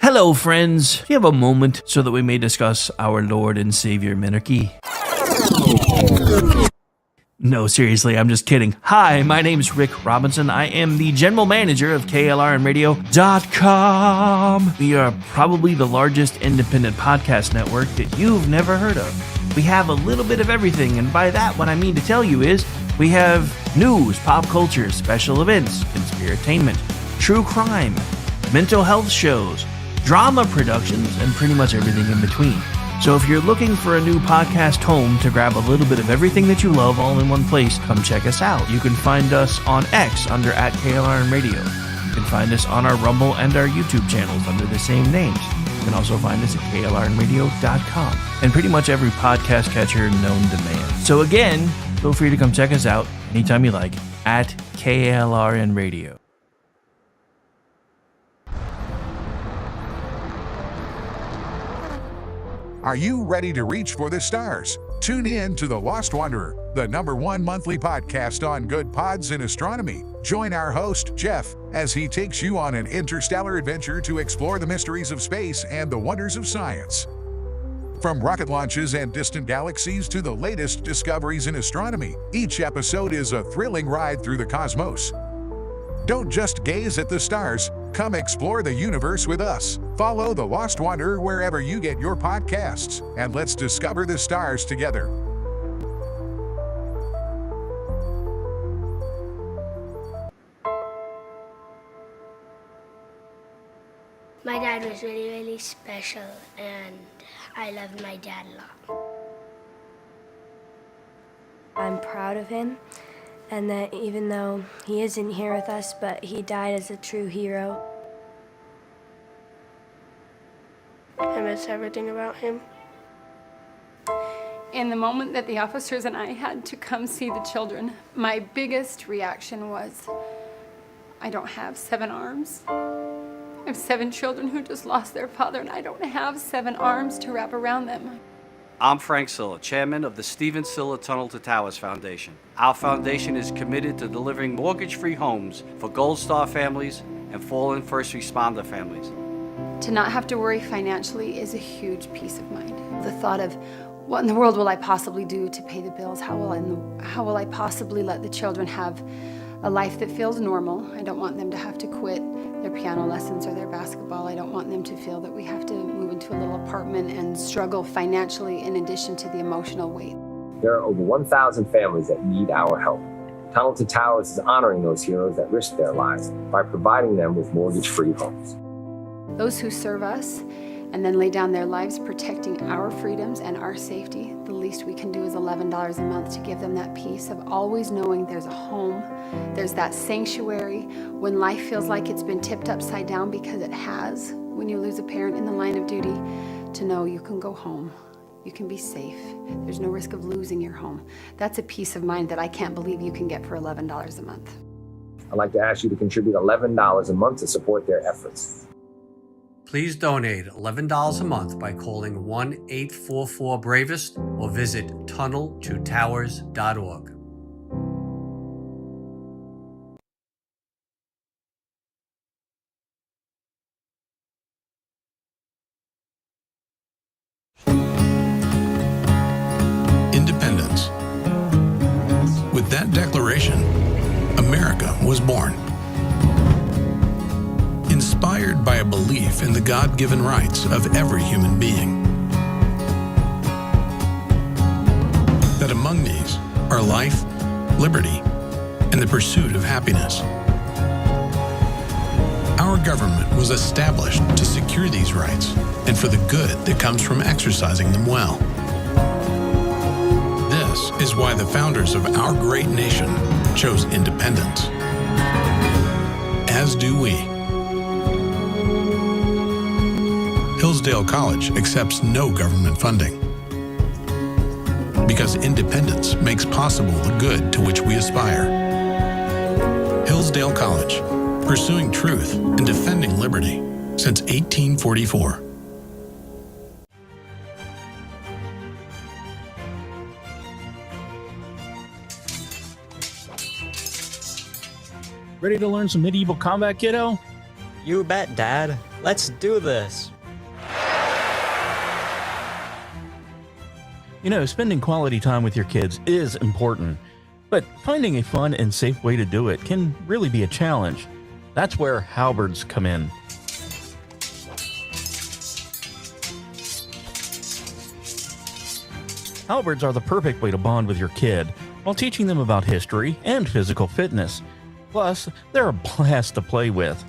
Hello, friends. Do you have a moment so that we may discuss our Lord and Savior Minarchy? No, seriously, I'm just kidding. Hi, my name's Rick Robinson. I am the general manager of KLRNradio.com. We are probably the largest independent podcast network that you've never heard of. We have a little bit of everything, and by that, what I mean to tell you is we have news, pop culture, special events, conspiratainment, true crime, mental health shows, drama productions, and pretty much everything in between. So if you're looking for a new podcast home to grab a little bit of everything that you love all in one place, come check us out. You can find us on X under @KLRNradio. You can find us on our Rumble and our YouTube channels under the same names. You can also find us at KLRNradio.com and pretty much every podcast catcher known to man. So again, feel free to come check us out anytime you like at KLRNradio. Are you ready to reach for the stars? Tune in to The Lost Wanderer, the #1 monthly podcast on good pods in astronomy. Join our host, Jeff, as he takes you on an interstellar adventure to explore the mysteries of space and the wonders of science. From rocket launches and distant galaxies to the latest discoveries in astronomy, each episode is a thrilling ride through the cosmos. Don't just gaze at the stars, come explore the universe with us. Follow The Lost Wanderer wherever you get your podcasts, and let's discover the stars together. My dad was really, really special, and I loved my dad a lot. I'm proud of him, and that even though he isn't here with us, but he died as a true hero. I miss everything about him. In the moment that the officers and I had to come see the children, my biggest reaction was, I don't have 7 arms. I have 7 children who just lost their father, and I don't have 7 arms to wrap around them. I'm Frank Silla, chairman of the Stephen Silla Tunnel to Towers Foundation. Our foundation is committed to delivering mortgage-free homes for Gold Star families and fallen first responder families. To not have to worry financially is a huge peace of mind. The thought of, what in the world will I possibly do to pay the bills? How will I possibly let the children have a life that feels normal? I don't want them to have to quit their piano lessons or their basketball. I don't want them to feel that we have to move into a little apartment and struggle financially in addition to the emotional weight. There are over 1,000 families that need our help. Tunnel to Towers is honoring those heroes that risk their lives by providing them with mortgage-free homes. Those who serve us and then lay down their lives protecting our freedoms and our safety, the least we can do is $11 a month to give them that peace of always knowing there's a home, there's that sanctuary when life feels like it's been tipped upside down, because it has, when you lose a parent in the line of duty, to know you can go home, you can be safe, there's no risk of losing your home. That's a peace of mind that I can't believe you can get for $11 a month. I'd like to ask you to contribute $11 a month to support their efforts. Please donate $11 a month by calling 1-844-BRAVEST or visit tunneltotowers.org. Independence. With that declaration, America was born. Inspired by a belief in the God-given rights of every human being. That among these are life, liberty, and the pursuit of happiness. Our government was established to secure these rights and for the good that comes from exercising them well. This is why the founders of our great nation chose independence. As do we. Hillsdale College accepts no government funding because independence makes possible the good to which we aspire. Hillsdale College, pursuing truth and defending liberty since 1844. Ready to learn some medieval combat, kiddo? You bet, Dad. Let's do this. You know, spending quality time with your kids is important, but finding a fun and safe way to do it can really be a challenge. That's where halberds come in. Halberds are the perfect way to bond with your kid while teaching them about history and physical fitness. Plus, they're a blast to play with.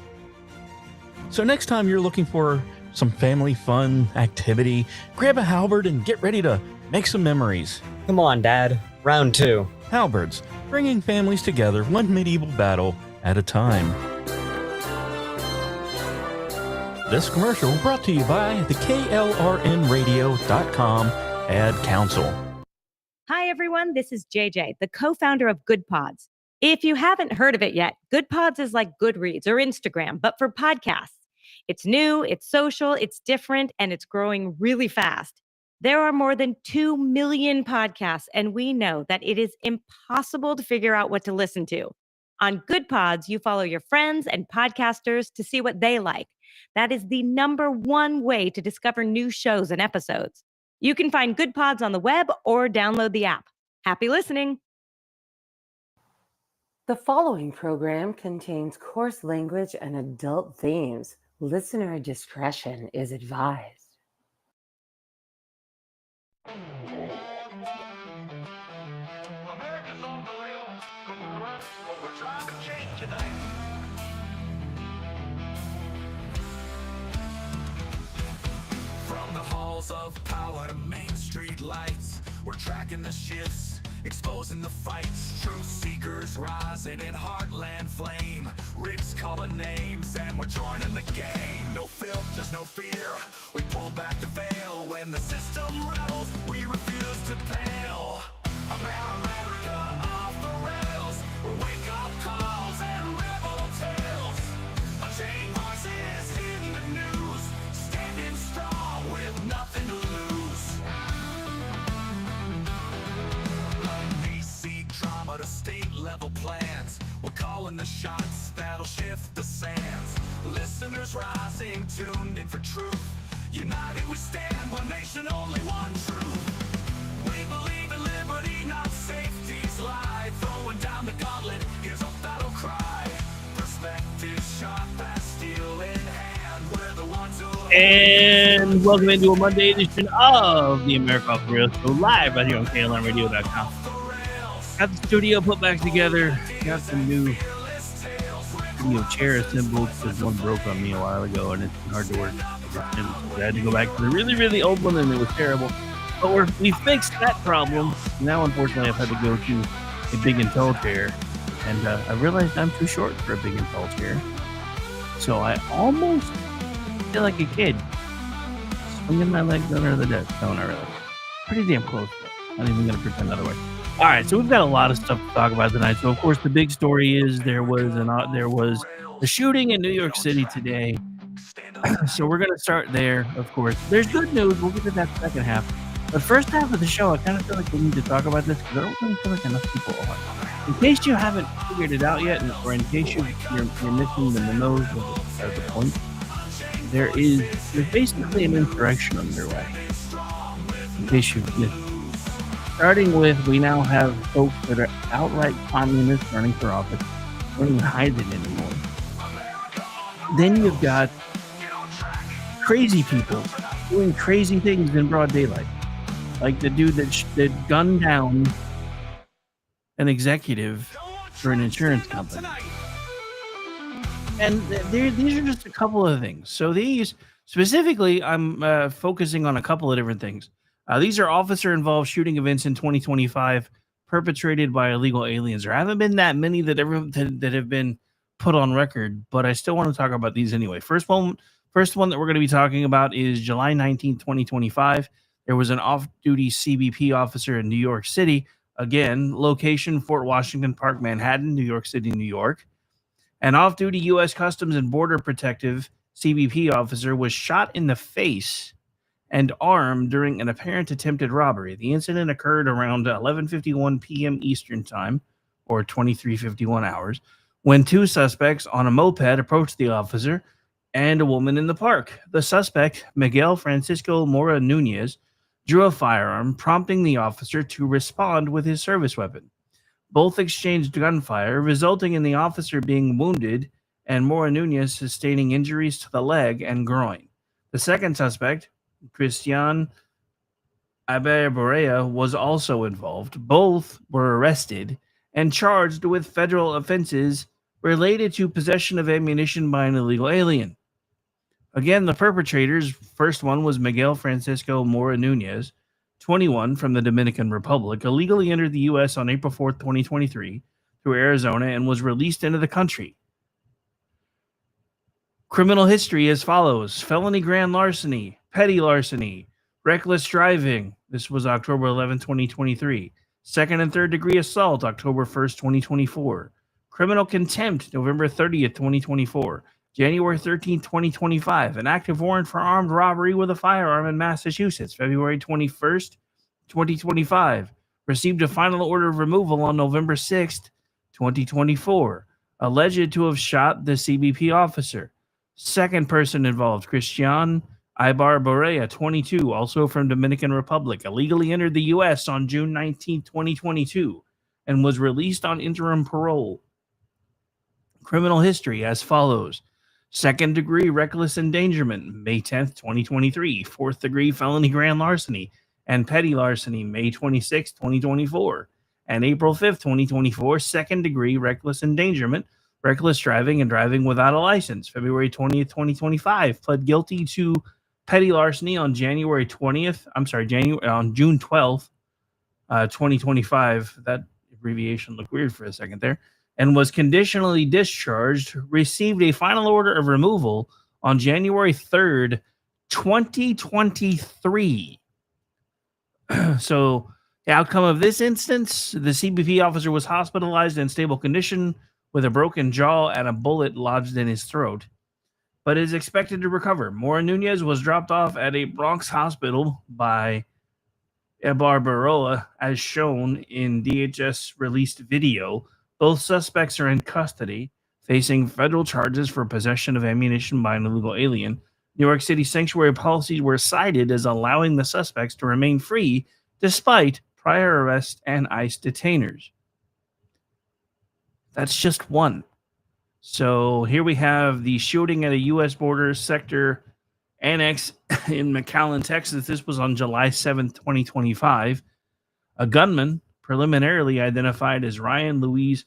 So next time you're looking for some family fun activity, grab a halberd and get ready to make some memories. Come on, Dad. Round 2. Halberds, bringing families together one medieval battle at a time. This commercial brought to you by the KLRNradio.com Ad Council. Hi, everyone. This is JJ, the co-founder of Good Pods. If you haven't heard of it yet, Good Pods is like Goodreads or Instagram, but for podcasts. It's new, it's social, it's different, and it's growing really fast. There are more than 2 million podcasts, and we know that it is impossible to figure out what to listen to. On Good Pods, you follow your friends and podcasters to see what they like. That is the #1 way to discover new shows and episodes. You can find Good Pods on the web or download the app. Happy listening. The following program contains coarse language and adult themes. Listener discretion is advised. From the halls of power to Main Street lights, we're tracking the shifts, exposing the fights. Truth seekers rising in heartland flame. Ricks calling names and we're joining the game. No filters, no fear. We pull back the veil. When the system rebels, we refuse to pale. America off the rails. We wake up calls and rebel tales. Unchained voices in the news. Standing strong with nothing to lose. Drama to state level plans. We're calling the shots that'll shift the sands. Listeners rising, tuned in for truth. United we stand, one nation, only one truth. We believe in liberty, not safety's lie. Throwing down the gauntlet, here's our battle cry. Perspective sharp as steel in hand. We're the ones who... And welcome into a Monday edition of the America Off the Rails Show, live right here on KLRNradio.com. Got the studio put back together. Got some new chair assembled because one broke on me a while ago and it's been hard to work. And I had to go back to the really, really old one and it was terrible. But we fixed that problem. Now, unfortunately, I've had to go to a big and tall chair. And I realized I'm too short for a big and tall chair. So I almost feel like a kid swinging my legs under the desk. No, not really. Pretty damn close, though. I'm not even going to pretend otherwise. All right, so we've got a lot of stuff to talk about tonight. So, of course, the big story is there was a shooting in New York City today. So we're going to start there, of course. There's good news. We'll get to that second half. The first half of the show, I kind of feel like we need to talk about this because I don't really feel like enough people are. In case you haven't figured it out yet, or in case you're missing the memos of the point, there's basically an insurrection underway. In case you've missed. Starting with, we now have folks that are outright communists running for office. We don't even hide it anymore. Then you've got crazy people doing crazy things in broad daylight. Like the dude that gunned down an executive for an insurance company. And these are just a couple of things. So these, specifically, I'm focusing on a couple of different things. These are officer-involved shooting events in 2025 perpetrated by illegal aliens. There haven't been that many that have been put on record, but I still want to talk about these anyway. First one that we're going to be talking about is July 19, 2025. There was an off-duty CBP officer in New York City. Again, location Fort Washington Park, Manhattan, New York City, New York. An off-duty U.S. Customs and Border Protective CBP officer was shot in the face and armed during an apparent attempted robbery. The incident occurred around 11:51 p.m. Eastern Time, or 23:51 hours, when two suspects on a moped approached the officer and a woman in the park. The suspect, Miguel Francisco Mora Nunez, drew a firearm, prompting the officer to respond with his service weapon. Both exchanged gunfire, resulting in the officer being wounded and Mora Nunez sustaining injuries to the leg and groin. The second suspect, Christian Ibarborea, was also involved. Both were arrested and charged with federal offenses related to possession of ammunition by an illegal alien. Again, the perpetrators, first one was Miguel Francisco Mora Nunez, 21, from the Dominican Republic, illegally entered the U.S. on April 4th, 2023, through Arizona and was released into the country. Criminal history as follows: felony grand larceny, petty larceny, reckless driving. This was October 11, 2023. Second and third degree assault, October 1st, 2024. Criminal contempt, November 30th, 2024. January 13th, 2025. An active warrant for armed robbery with a firearm in Massachusetts, February 21st, 2025. Received a final order of removal on November 6th, 2024. Alleged to have shot the CBP officer. Second person involved, Christian Ibarborea, 22, also from Dominican Republic, illegally entered the U.S. on June 19, 2022, and was released on interim parole. Criminal history as follows: second degree reckless endangerment, May 10th, 2023. Fourth degree felony grand larceny and petty larceny, May 26, 2024. And April 5th, 2024, second degree reckless endangerment, reckless driving, and driving without a license, February 20th, 2025. Pled guilty to petty larceny on June 12th, 2025. That abbreviation looked weird for a second there. And was conditionally discharged, received a final order of removal on January 3rd, 2023. So the outcome of this instance, the CBP officer was hospitalized in stable condition with a broken jaw and a bullet lodged in his throat, but is expected to recover. Mora Nunez was dropped off at a Bronx hospital by Ibarborea, as shown in DHS-released video. Both suspects are in custody, facing federal charges for possession of ammunition by an illegal alien. New York City sanctuary policies were cited as allowing the suspects to remain free despite prior arrests and ICE detainers. That's just one. So here we have the shooting at a U.S. border sector annex in McAllen, Texas. This was on July 7th, 2025. A gunman, preliminarily identified as Ryan Luis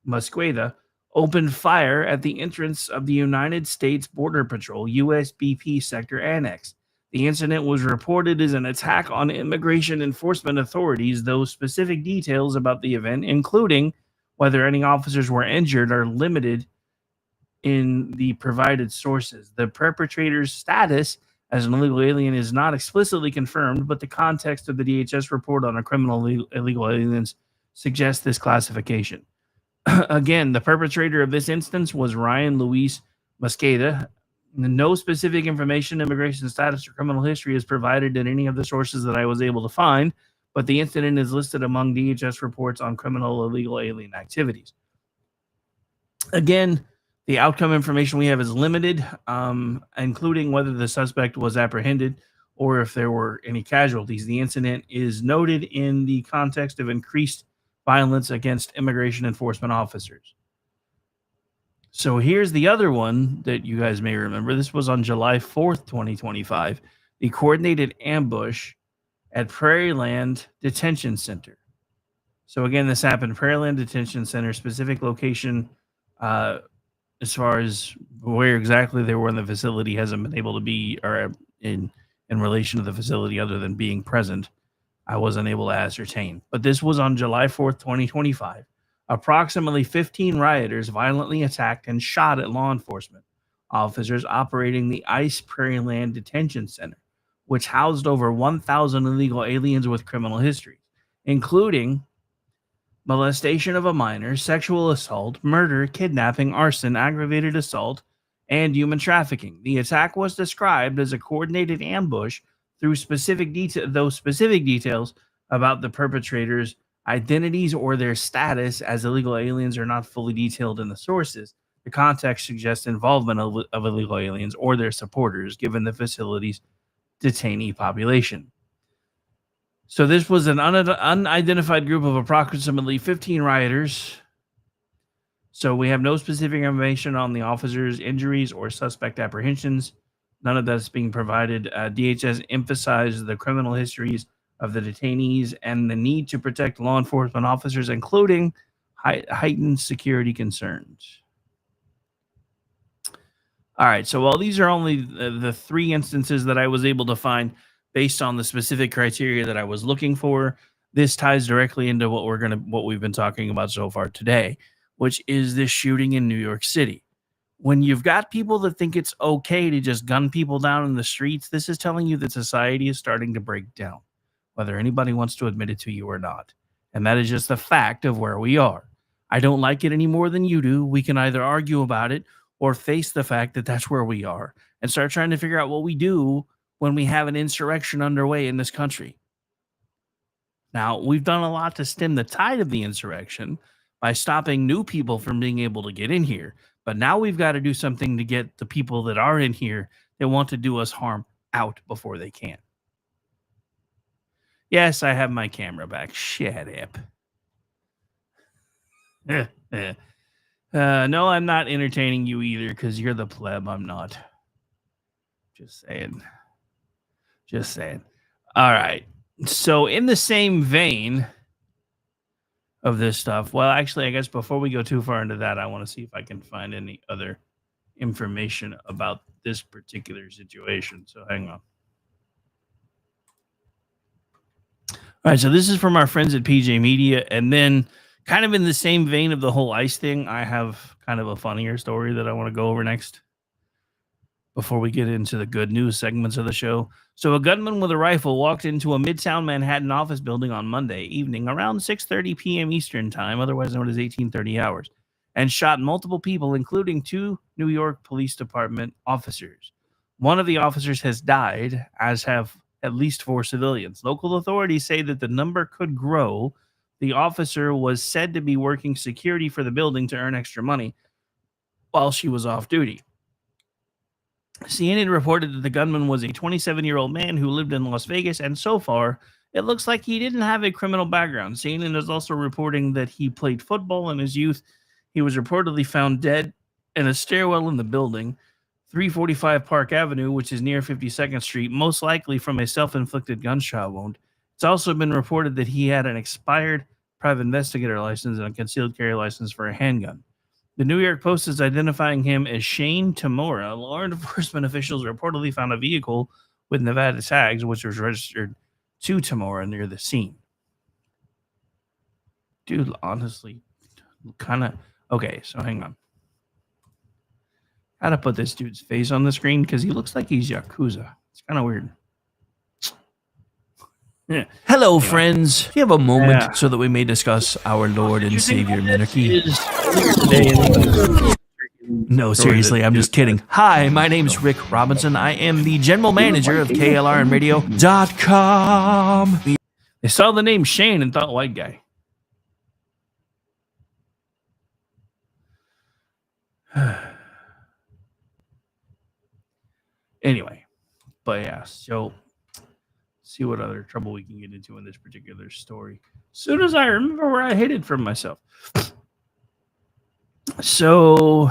Mosqueda, opened fire at the entrance of the United States Border Patrol USBP sector annex. The incident was reported as an attack on immigration enforcement authorities, though specific details about the event, including whether any officers were injured, are limited in the provided sources. The perpetrator's status as an illegal alien is not explicitly confirmed, but the context of the DHS report on a criminal illegal aliens suggests this classification. Again, the perpetrator of this instance was Ryan Luis Mosqueda. No specific information, immigration status, or criminal history is provided in any of the sources that I was able to find, but the incident is listed among DHS reports on criminal illegal alien activities. Again, the outcome information we have is limited, including whether the suspect was apprehended or if there were any casualties. The incident is noted in the context of increased violence against immigration enforcement officers. So here's the other one that you guys may remember. This was on July 4th, 2025, the coordinated ambush at Prairieland Detention Center. So again, this happened Prairieland Detention Center, specific location, as far as where exactly they were in the facility hasn't been able to be, or in relation to the facility other than being present, I wasn't able to ascertain. But this was on July 4th, 2025. Approximately 15 rioters violently attacked and shot at law enforcement officers operating the ICE Prairieland Detention Center, which housed over 1,000 illegal aliens with criminal histories, including molestation of a minor, sexual assault, murder, kidnapping, arson, aggravated assault, and human trafficking. The attack was described as a coordinated ambush through specific details about the perpetrators' identities or their status as illegal aliens are not fully detailed in the sources. The context suggests involvement of illegal aliens or their supporters, given the facility's detainee population. So this was an unidentified group of approximately 15 rioters. So we have no specific information on the officers' injuries or suspect apprehensions. None of that is being provided. DHS emphasized the criminal histories of the detainees and the need to protect law enforcement officers, including heightened security concerns. All right, so while these are only the 3 instances that I was able to find based on the specific criteria that I was looking for, this ties directly into what we've been talking about so far today, which is this shooting in New York City. When you've got people that think it's okay to just gun people down in the streets, this is telling you that society is starting to break down, whether anybody wants to admit it to you or not. And that is just the fact of where we are. I don't like it any more than you do. We can either argue about it or face the fact that that's where we are and start trying to figure out what we do when we have an insurrection underway in this country. Now, we've done a lot to stem the tide of the insurrection by stopping new people from being able to get in here. But now we've got to do something to get the people that are in here that want to do us harm out before they can. Yes, I have my camera back. Shut up. No, I'm not entertaining you either because you're the pleb. I'm not. Just saying. Just saying. All right. So in the same vein of this stuff, well, actually, I guess before we go too far into that, I want to see if I can find any other information about this particular situation. So hang on. All right, so this is from our friends at PJ Media, and then kind of in the same vein of the whole ICE thing, I have kind of a funnier story that I want to go over next before we get into the good news segments of the show. So a gunman with a rifle walked into a Midtown Manhattan office building on Monday evening around 6:30 p.m. Eastern Time, otherwise known as 1830 hours, and shot multiple people, including 2 New York Police Department officers. One of the officers has died, as have at least 4 civilians. Local authorities say that the number could grow. The officer was said to be working security for the building to earn extra money while she was off duty. CNN reported that the gunman was a 27-year-old man who lived in Las Vegas, and so far, it looks like he didn't have a criminal background. CNN is also reporting that he played football in his youth. He was reportedly found dead in a stairwell in the building, 345 Park Avenue, which is near 52nd Street, most likely from a self-inflicted gunshot wound. It's also been reported that he had an expired private investigator license and a concealed carry license for a handgun. The New York Post is identifying him as Shane Tamura. Law enforcement officials reportedly found a vehicle with Nevada tags, which was registered to Tamura near the scene. Dude, honestly, kind of... Okay, so hang on. How to put this dude's face on the screen because he looks like he's Yakuza. It's kind of weird. Yeah. Hello, friends. Do you have a moment so that we may discuss our Lord and Savior Monarchy? No, seriously, I'm just kidding. Hi, my name's Rick Robinson. I am the general manager of KLRnradio.com. They saw the name Shane and thought white guy. Anyway, but yeah, so see what other trouble we can get into in this particular story. As soon as I remember where I hid it from myself. So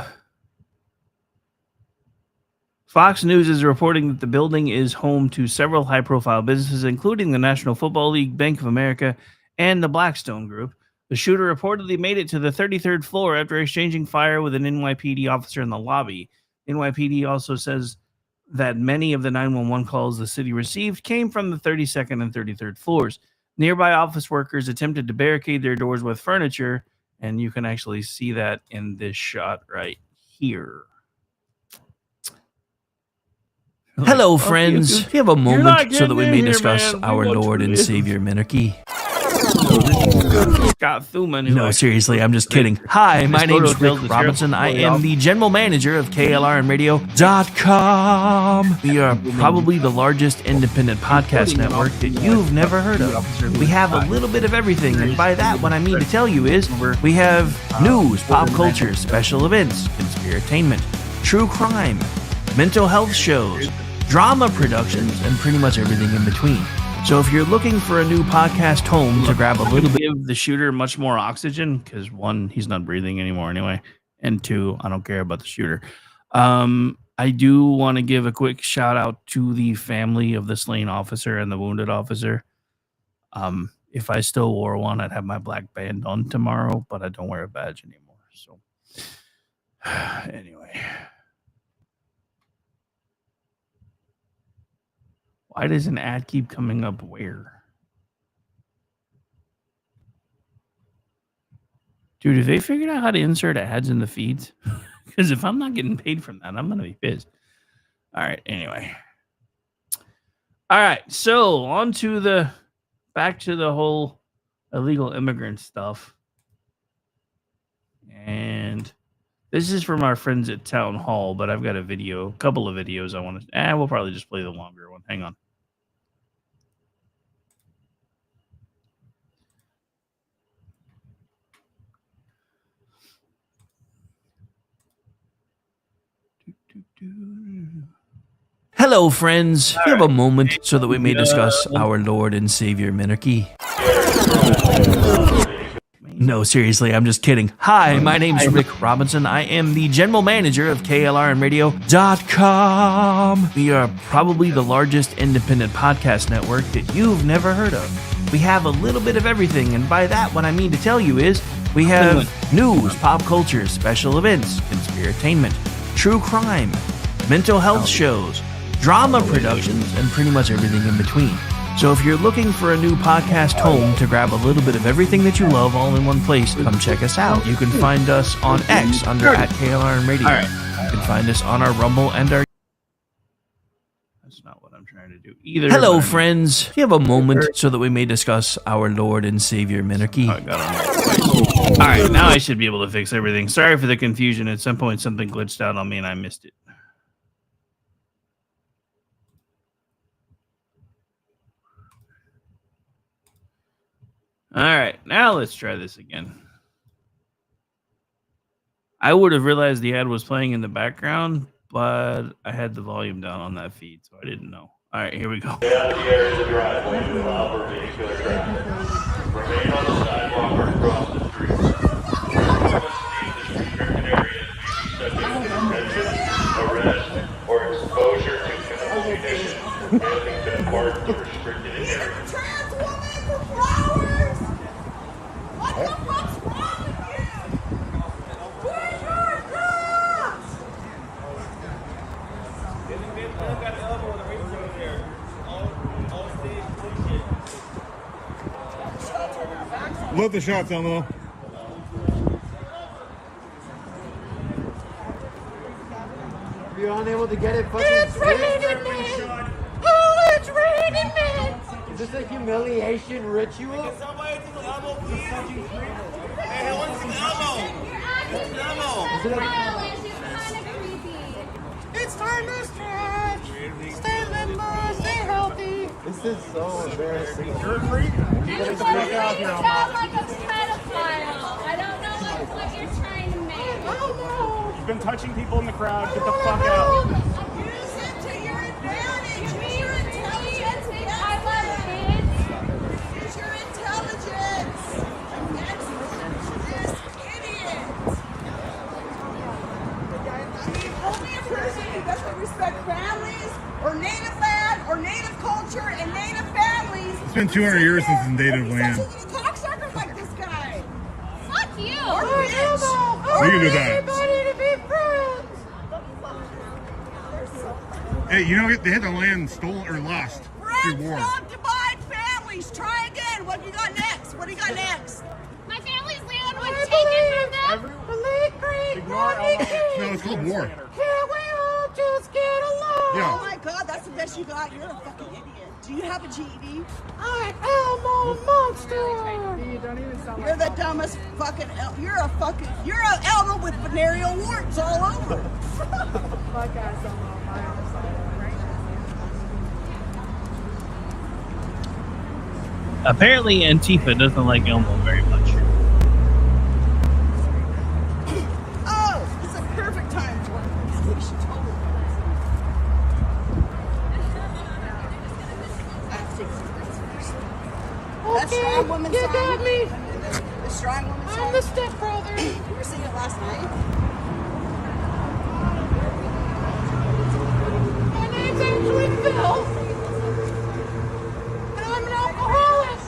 Fox News is reporting that the building is home to several high-profile businesses, including the National Football League, Bank of America, and the Blackstone Group. The shooter reportedly made it to the 33rd floor after exchanging fire with an NYPD officer in the lobby. NYPD also says that many of the 911 calls the city received came from the 32nd and 33rd floors. Nearby office workers attempted to barricade their doors with furniture, and you can actually see that in this shot right here. Hello, friends. Do you have a moment so that we may discuss our Lord and Savior Monarchy? Scott Thuman. No, seriously, I'm just kidding. Hi, my name's Rick Robinson. I am the general manager of KLRNradio.com. We are probably the largest independent podcast network that you've never heard of. We have a little bit of everything, and by that, what I mean to tell you is we have news, pop culture, special events, conspiratainment, true crime, mental health shows, drama productions, and pretty much everything in between. So if you're looking for a new podcast home to grab a little bit, give the shooter much more oxygen, because one, he's not breathing anymore anyway, and two, I don't care about the shooter. I do want to give a quick shout out to the family of the slain officer and the wounded officer. If I still wore one, I'd have my black band on tomorrow, but I don't wear a badge anymore. So anyway. Why does an ad keep coming up where? Dude, have they figured out how to insert ads in the feeds? Because if I'm not getting paid from that, I'm going to be pissed. All right, anyway. All right, so on to back to the whole illegal immigrant stuff. And this is from our friends at Town Hall, but I've got a couple of videos I want to... we'll probably just play the longer one. Hang on. Hello, friends. You have a moment so that we may discuss our Lord and Savior Minarchy. No, seriously, I'm just kidding. Hi, my name's Rick Robinson. I am the general manager of KLRNradio.com. We are probably the largest independent podcast network that you've never heard of. We have a little bit of everything, and by that, what I mean to tell you is we have news, pop culture, special events, conspiratainment, true crime, mental health shows, drama productions, and pretty much everything in between. So if you're looking for a new podcast home to grab a little bit of everything that you love all in one place, come check us out. You can find us on X under @KLRNradio. All right. You can find us on our Rumble and our... That's not what I'm trying to do either. Hello, friends. Do you have a moment so that we may discuss our Lord and Savior Minarchy? Oh, God, all right, now I should be able to fix everything. Sorry for the confusion. At some point, something glitched out on me and I missed it. All right, now let's try this again. I would have realized the ad was playing in the background, but I had the volume down on that feed, so I didn't know. All right, here we go. Get out of the area of the driveway to allow for vehicular traffic. Remain on the sidewalk or across the street. Anyone leave the street or an area subject to detention, arrest, or exposure to chemical conditions, failing to depart the restricted area. Load the shots down below. Are you unable to get it? It's raining men! Oh, it's raining men! Is this a humiliation ritual? Hey, what's the elbow? It's time to stretch. Stay limber, stay healthy. This is so embarrassing. You're a freak? You sound like a pedophile. I don't know what you're trying to make. Oh no! You've been touching people in the crowd. Get the fuck out. Use it to your advantage. Use your intelligence. I love kids. Use your intelligence against this idiot. I mean, only a person who doesn't respect families or native land or native culture and native families. It's been 200 years since it's native land. Such a little cocksucker like this guy. Fuck you. We can do that. Everybody to be friends. Hey, you know, they had the land stolen or lost through war. Don't divide families. Try again. What do you got next? What do you got next? My family's land was taken from them. No, it's called war. Can't we all just get along? Yeah. Oh my God, that's that's the best you got, you're a fucking idiot. Do you have a GED? I'm Elmo Monster. You don't even sound you're the dumbest fucking you're an Elmo with venereal warts all over. Fuck ass Elmo. Apparently, Antifa doesn't like Elmo very much. Oh, it's a perfect time for it. We should totally. I have to take some things first. That strong woman song. Got me. The strong woman song. I'm the stepbrother. You were singing it last night. My name's actually Phil. And I'm an alcoholic.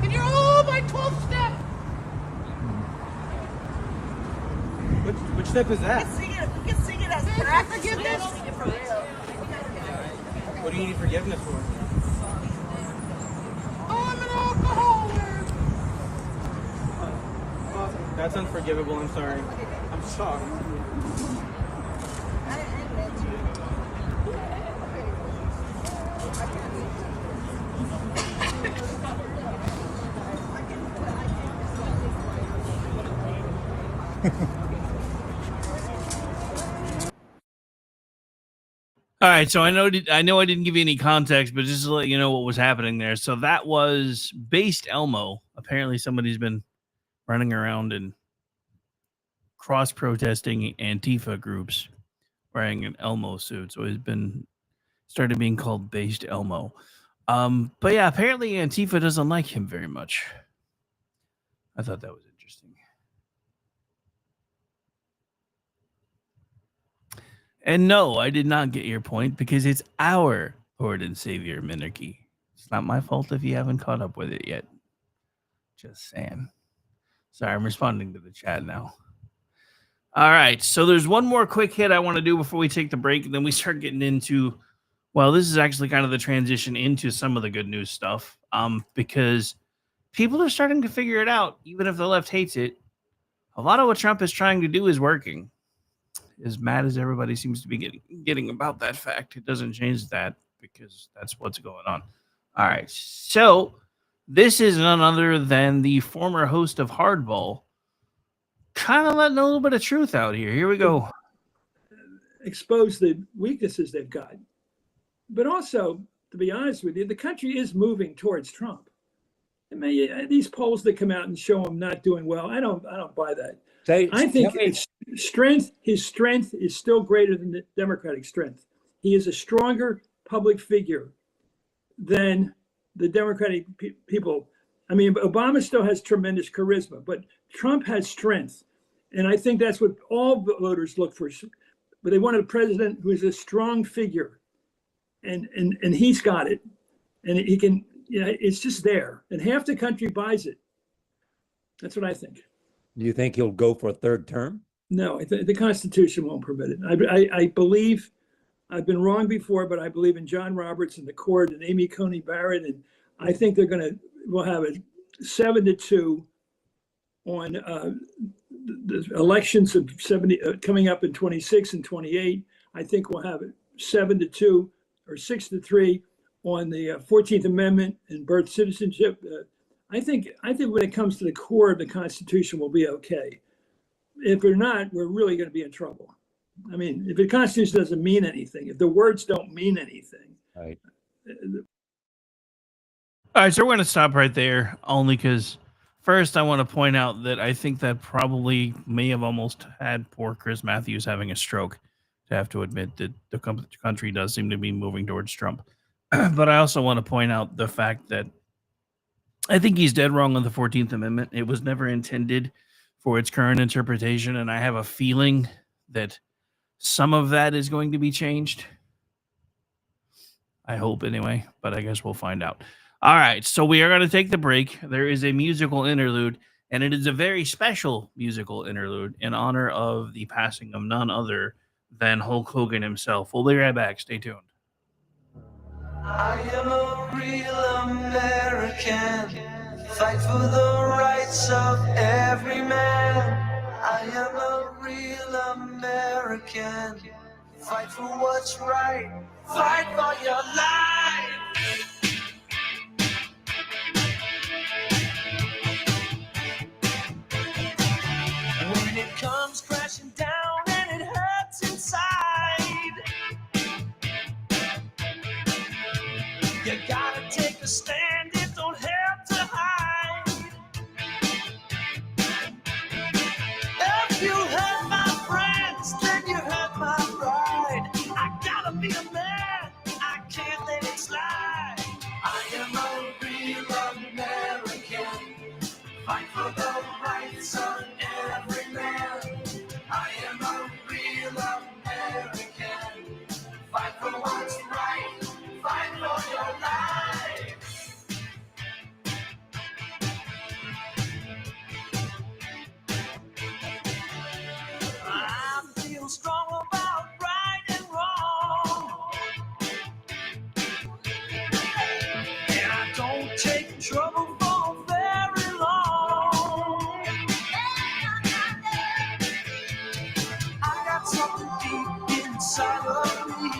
And you're all my 12th step. Which step is that? We can sing it as practice. Forgiveness. What do you need forgiveness for? I'm an alcoholic. That's unforgivable. I'm sorry. I'm sorry. All right, so I know I didn't give you any context, but just to let you know what was happening there. So that was Based Elmo. Apparently, somebody's been running around and cross-protesting Antifa groups wearing an Elmo suit. So he's been started being called Based Elmo. But yeah, apparently Antifa doesn't like him very much. I thought that was interesting. And no, I did not get your point because it's our Lord and Savior monarchy. It's not my fault if you haven't caught up with it yet. Just saying. Sorry, I'm responding to the chat now. All right, so there's one more quick hit I want to do before we take the break, and then we start getting into, well, this is actually kind of the transition into some of the good news stuff, because people are starting to figure it out, even if the left hates it. A lot of what Trump is trying to do is working. As mad as everybody seems to be getting about that fact, it doesn't change that because that's what's going on. All right, so this is none other than the former host of Hardball, kind of letting a little bit of truth out here. Here we go. Expose the weaknesses they've got. But also, to be honest with you, the country is moving towards Trump. I mean, these polls that come out and show him not doing well, I don't buy that. I think his strength is still greater than the Democratic strength. He is a stronger public figure than the Democratic people. I mean, Obama still has tremendous charisma, but Trump has strength. And I think that's what all voters look for. But they wanted a president who is a strong figure. And he's got it. And he can, it's just there. And half the country buys it. That's what I think. Do you think he'll go for a third term? No, the Constitution won't permit it. I believe, I've been wrong before, but I believe in John Roberts and the court and Amy Coney Barrett. And I think we'll have a 7-2 on the elections of 70 coming up in 26 and 28. I think we'll have it 7-2 or 6-3 on the 14th Amendment and birth citizenship. I think when it comes to the core of the Constitution, we'll be okay. If we're not, we're really going to be in trouble. I mean, if the Constitution doesn't mean anything, if the words don't mean anything. Right. All right, so we're going to stop right there, only because first I want to point out that I think that probably may have almost had poor Chris Matthews having a stroke to have to admit that the country does seem to be moving towards Trump. But I also want to point out the fact that I think he's dead wrong on the 14th Amendment. It was never intended for its current interpretation, and I have a feeling that some of that is going to be changed. I hope anyway, but I guess we'll find out. All right, so we are going to take the break. There is a musical interlude, and it is a very special musical interlude in honor of the passing of none other than Hulk Hogan himself. We'll be right back. Stay tuned. I am a real American, fight for the rights of every man. I am a real American. American. Fight for what's right. Fight for your life. When it comes crashing down and it hurts inside, you gotta take a stand, it don't have to hide. If you hurt my friends, then you hurt my pride. I gotta be a man, I can't let it slide. I am a real American. Fight for the rights of every man. I am a real American. Fight for what's right. Fight for your life. I feel strong about right and wrong. And I don't take trouble for very long. I got something deep inside of me.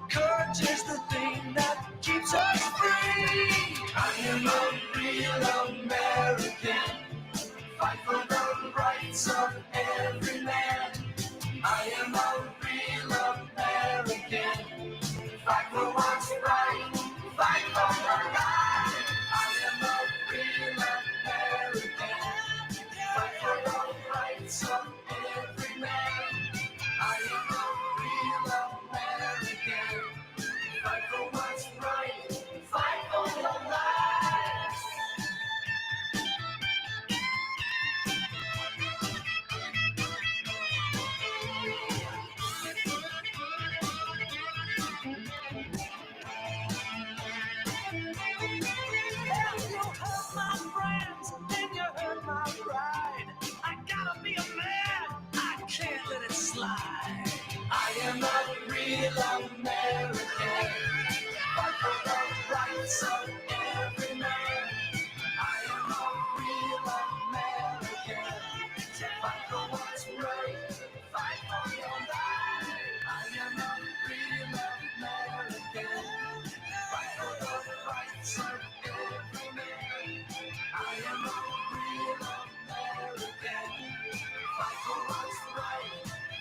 Courage is the thing that keeps us free. I am a real American. Fight for the rights of every man. I am a real American. Fight for what's right. Fight for your life. I am a real American. Fight for the rights of every man. I am a real American. Fight for what's right. Fight for your life. If you hurt my friends, then you hurt my pride. I gotta be a man, I can't let it slide. I am a real American. Fight for the rights of every man. I am a real American. Fight for what's right. Fight for your life. I am a real American. Fight for the rights of every man. I am a real American. Fight for what's right.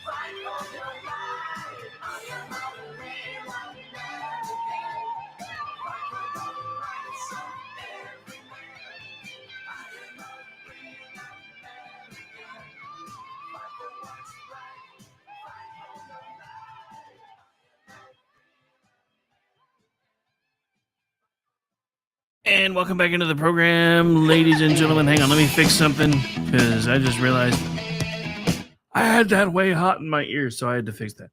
Fight for your life. I am a real American. Fight for the rights of every man. I am a real American. Fight for what's right. Fight for your life. And welcome back into the program, ladies and gentlemen. Hang on, let me fix something because I just realized I had that way hot in my ears, so I had to fix that.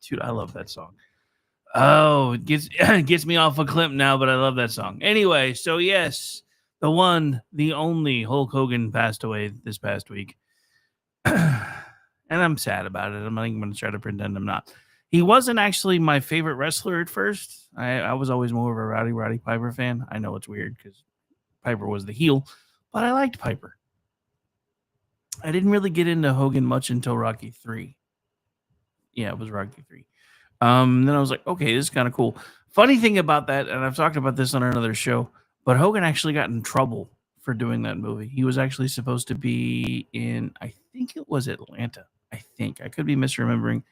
Dude, I love that song. Oh, it gets me off a clip now, but I love that song. Anyway, so yes, the one, the only Hulk Hogan passed away this past week. And I'm sad about it. I'm not even going to try to pretend I'm not. He wasn't actually my favorite wrestler at first. I was always more of a Roddy Piper fan. I know it's weird because Piper was the heel, but I liked Piper. I didn't really get into Hogan much until Rocky 3. Yeah, it was Rocky 3. Then I was like, okay, this is kind of cool. Funny thing about that, and I've talked about this on another show, but Hogan actually got in trouble for doing that movie. He was actually supposed to be in, I think it was Atlanta. I could be misremembering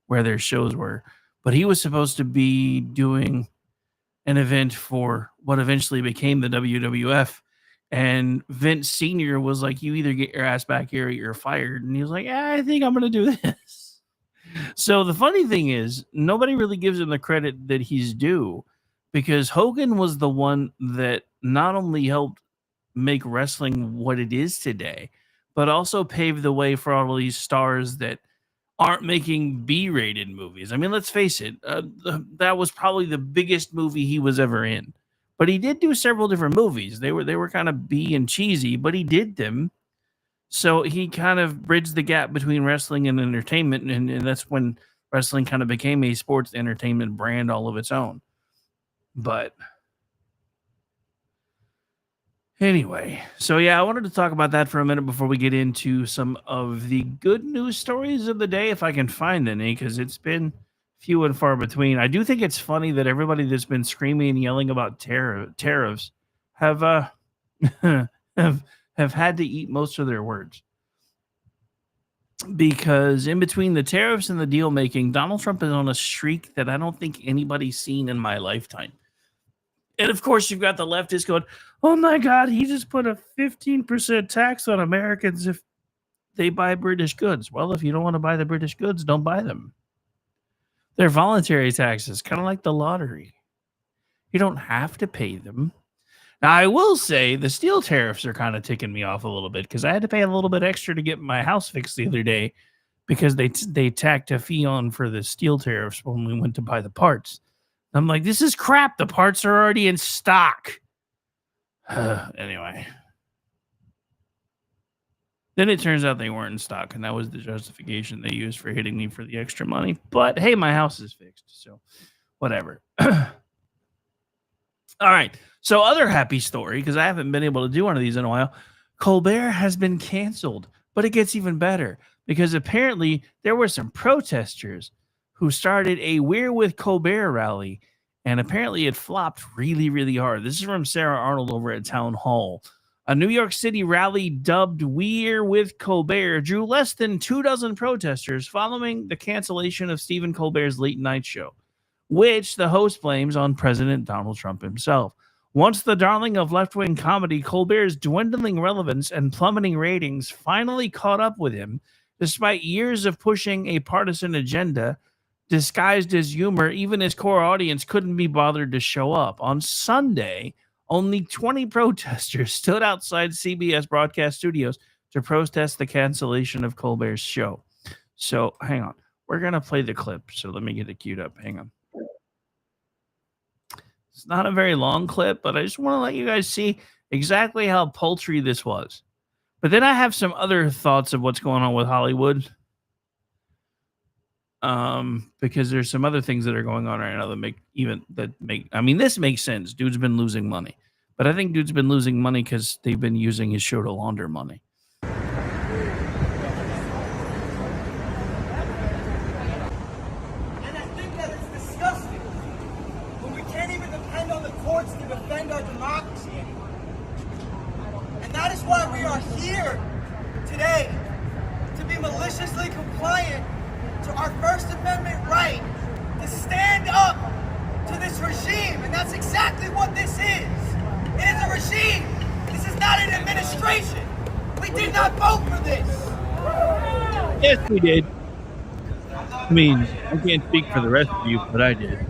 where their shows were, but he was supposed to be doing an event for what eventually became the WWF. And Vince Sr. was like, you either get your ass back here or you're fired. And he was like, yeah, I think I'm going to do this. So the funny thing is, nobody really gives him the credit that he's due because Hogan was the one that not only helped make wrestling what it is today, but also paved the way for all these stars that aren't making B-rated movies. I mean, let's face it, that was probably the biggest movie he was ever in. But he did do several different movies. They were kind of B and cheesy, but he did them. So he kind of bridged the gap between wrestling and entertainment, and that's when wrestling kind of became a sports entertainment brand all of its own. But Anyway, so yeah, I wanted to talk about that for a minute before we get into some of the good news stories of the day, if I can find any, because it's been few and far between. I do think it's funny that everybody that's been screaming and yelling about tariffs have have have had to eat most of their words. Because in between the tariffs and the deal making, Donald Trump is on a streak that I don't think anybody's seen in my lifetime. And of course, you've got the leftists going, oh my God, he just put a 15% tax on Americans if they buy British goods. Well, if you don't want to buy the British goods, don't buy them. They're voluntary taxes, kind of like the lottery. You don't have to pay them. Now, I will say the steel tariffs are kind of ticking me off a little bit because I had to pay a little bit extra to get my house fixed the other day because they tacked a fee on for the steel tariffs when we went to buy the parts. I'm like, this is crap. The parts are already in stock. Anyway. Then it turns out they weren't in stock, and that was the justification they used for hitting me for the extra money. But hey, my house is fixed, so whatever. All right. So other happy story, because I haven't been able to do one of these in a while. Colbert has been canceled, but it gets even better because apparently there were some protesters who started a We're with Colbert rally, and apparently it flopped really, really hard. This is from Sarah Arnold over at Town Hall. A New York City rally dubbed We're with Colbert drew less than 24 protesters following the cancellation of Stephen Colbert's late night show, which the host blames on President Donald Trump himself. Once the darling of left-wing comedy, Colbert's dwindling relevance and plummeting ratings finally caught up with him, despite years of pushing a partisan agenda disguised as humor. Even his core audience couldn't be bothered to show up. On Sunday, only 20 protesters stood outside CBS broadcast studios to protest the cancellation of Colbert's show. So, hang on. We're going to play the clip, so let me get it queued up. Hang on. It's not a very long clip, but I just want to let you guys see exactly how paltry this was. But then I have some other thoughts of what's going on with Hollywood. Because there's some other things that are going on right now this makes sense. Dude's been losing money. But I think dude's been losing money because they've been using his show to launder money. To defend our democracy anymore. And that is why we are here today, to be maliciously compliant to our First Amendment right to stand up to this regime. And that's exactly what this is. It is a regime. This is not an administration. We did not vote for this. Yes, we did. I mean, I can't speak for the rest of you, but I did.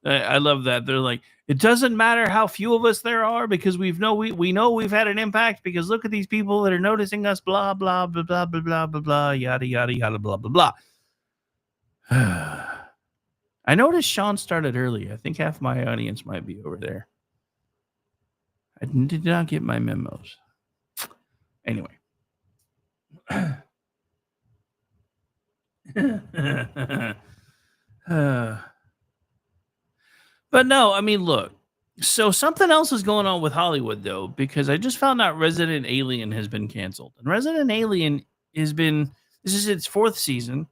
I love that. They're like, it doesn't matter how few of us there are because we know we've had an impact because look at these people that are noticing us, blah, blah, blah, blah, blah, blah, blah, blah, yada, yada, yada, blah, blah, blah. I noticed Sean started early. I think half my audience might be over there. I did not get my memos. Anyway. But no, I mean, look. So something else is going on with Hollywood, though, because I just found out Resident Alien has been canceled. And Resident Alien this is its 4th season.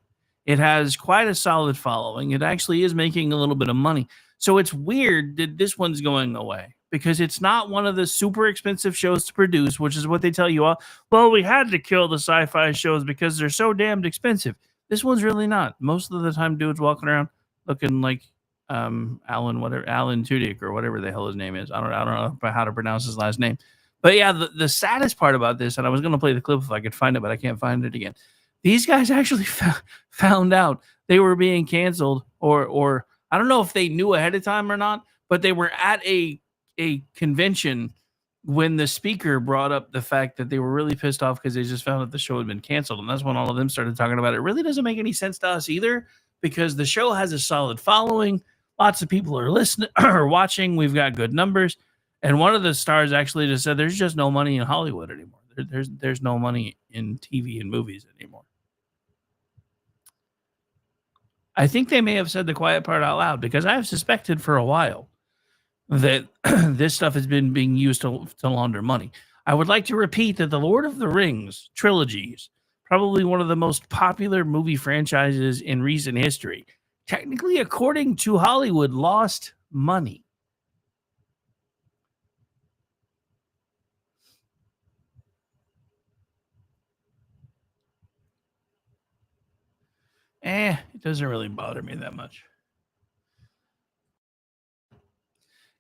It has quite a solid following. It actually is making a little bit of money. So it's weird that this one's going away because it's not one of the super expensive shows to produce, which is what they tell you all. Well, we had to kill the sci-fi shows because they're so damned expensive. This one's really not. Most of the time, dudes walking around looking like Alan Tudyk or whatever the hell his name is. I don't know how to pronounce his last name. But yeah, the saddest part about this, and I was going to play the clip if I could find it, but I can't find it again. These guys actually found out they were being canceled, or I don't know if they knew ahead of time or not, but they were at a convention when the speaker brought up the fact that they were really pissed off because they just found out the show had been canceled. And that's when all of them started talking about it. It really doesn't make any sense to us either because the show has a solid following. Lots of people are listening or watching. We've got good numbers. And one of the stars actually just said there's just no money in Hollywood anymore. There's no money in TV and movies anymore. I think they may have said the quiet part out loud because I've suspected for a while that this stuff has been being used to launder money. I would like to repeat that the Lord of the Rings trilogies, probably one of the most popular movie franchises in recent history, technically, according to Hollywood, lost money. It doesn't really bother me that much.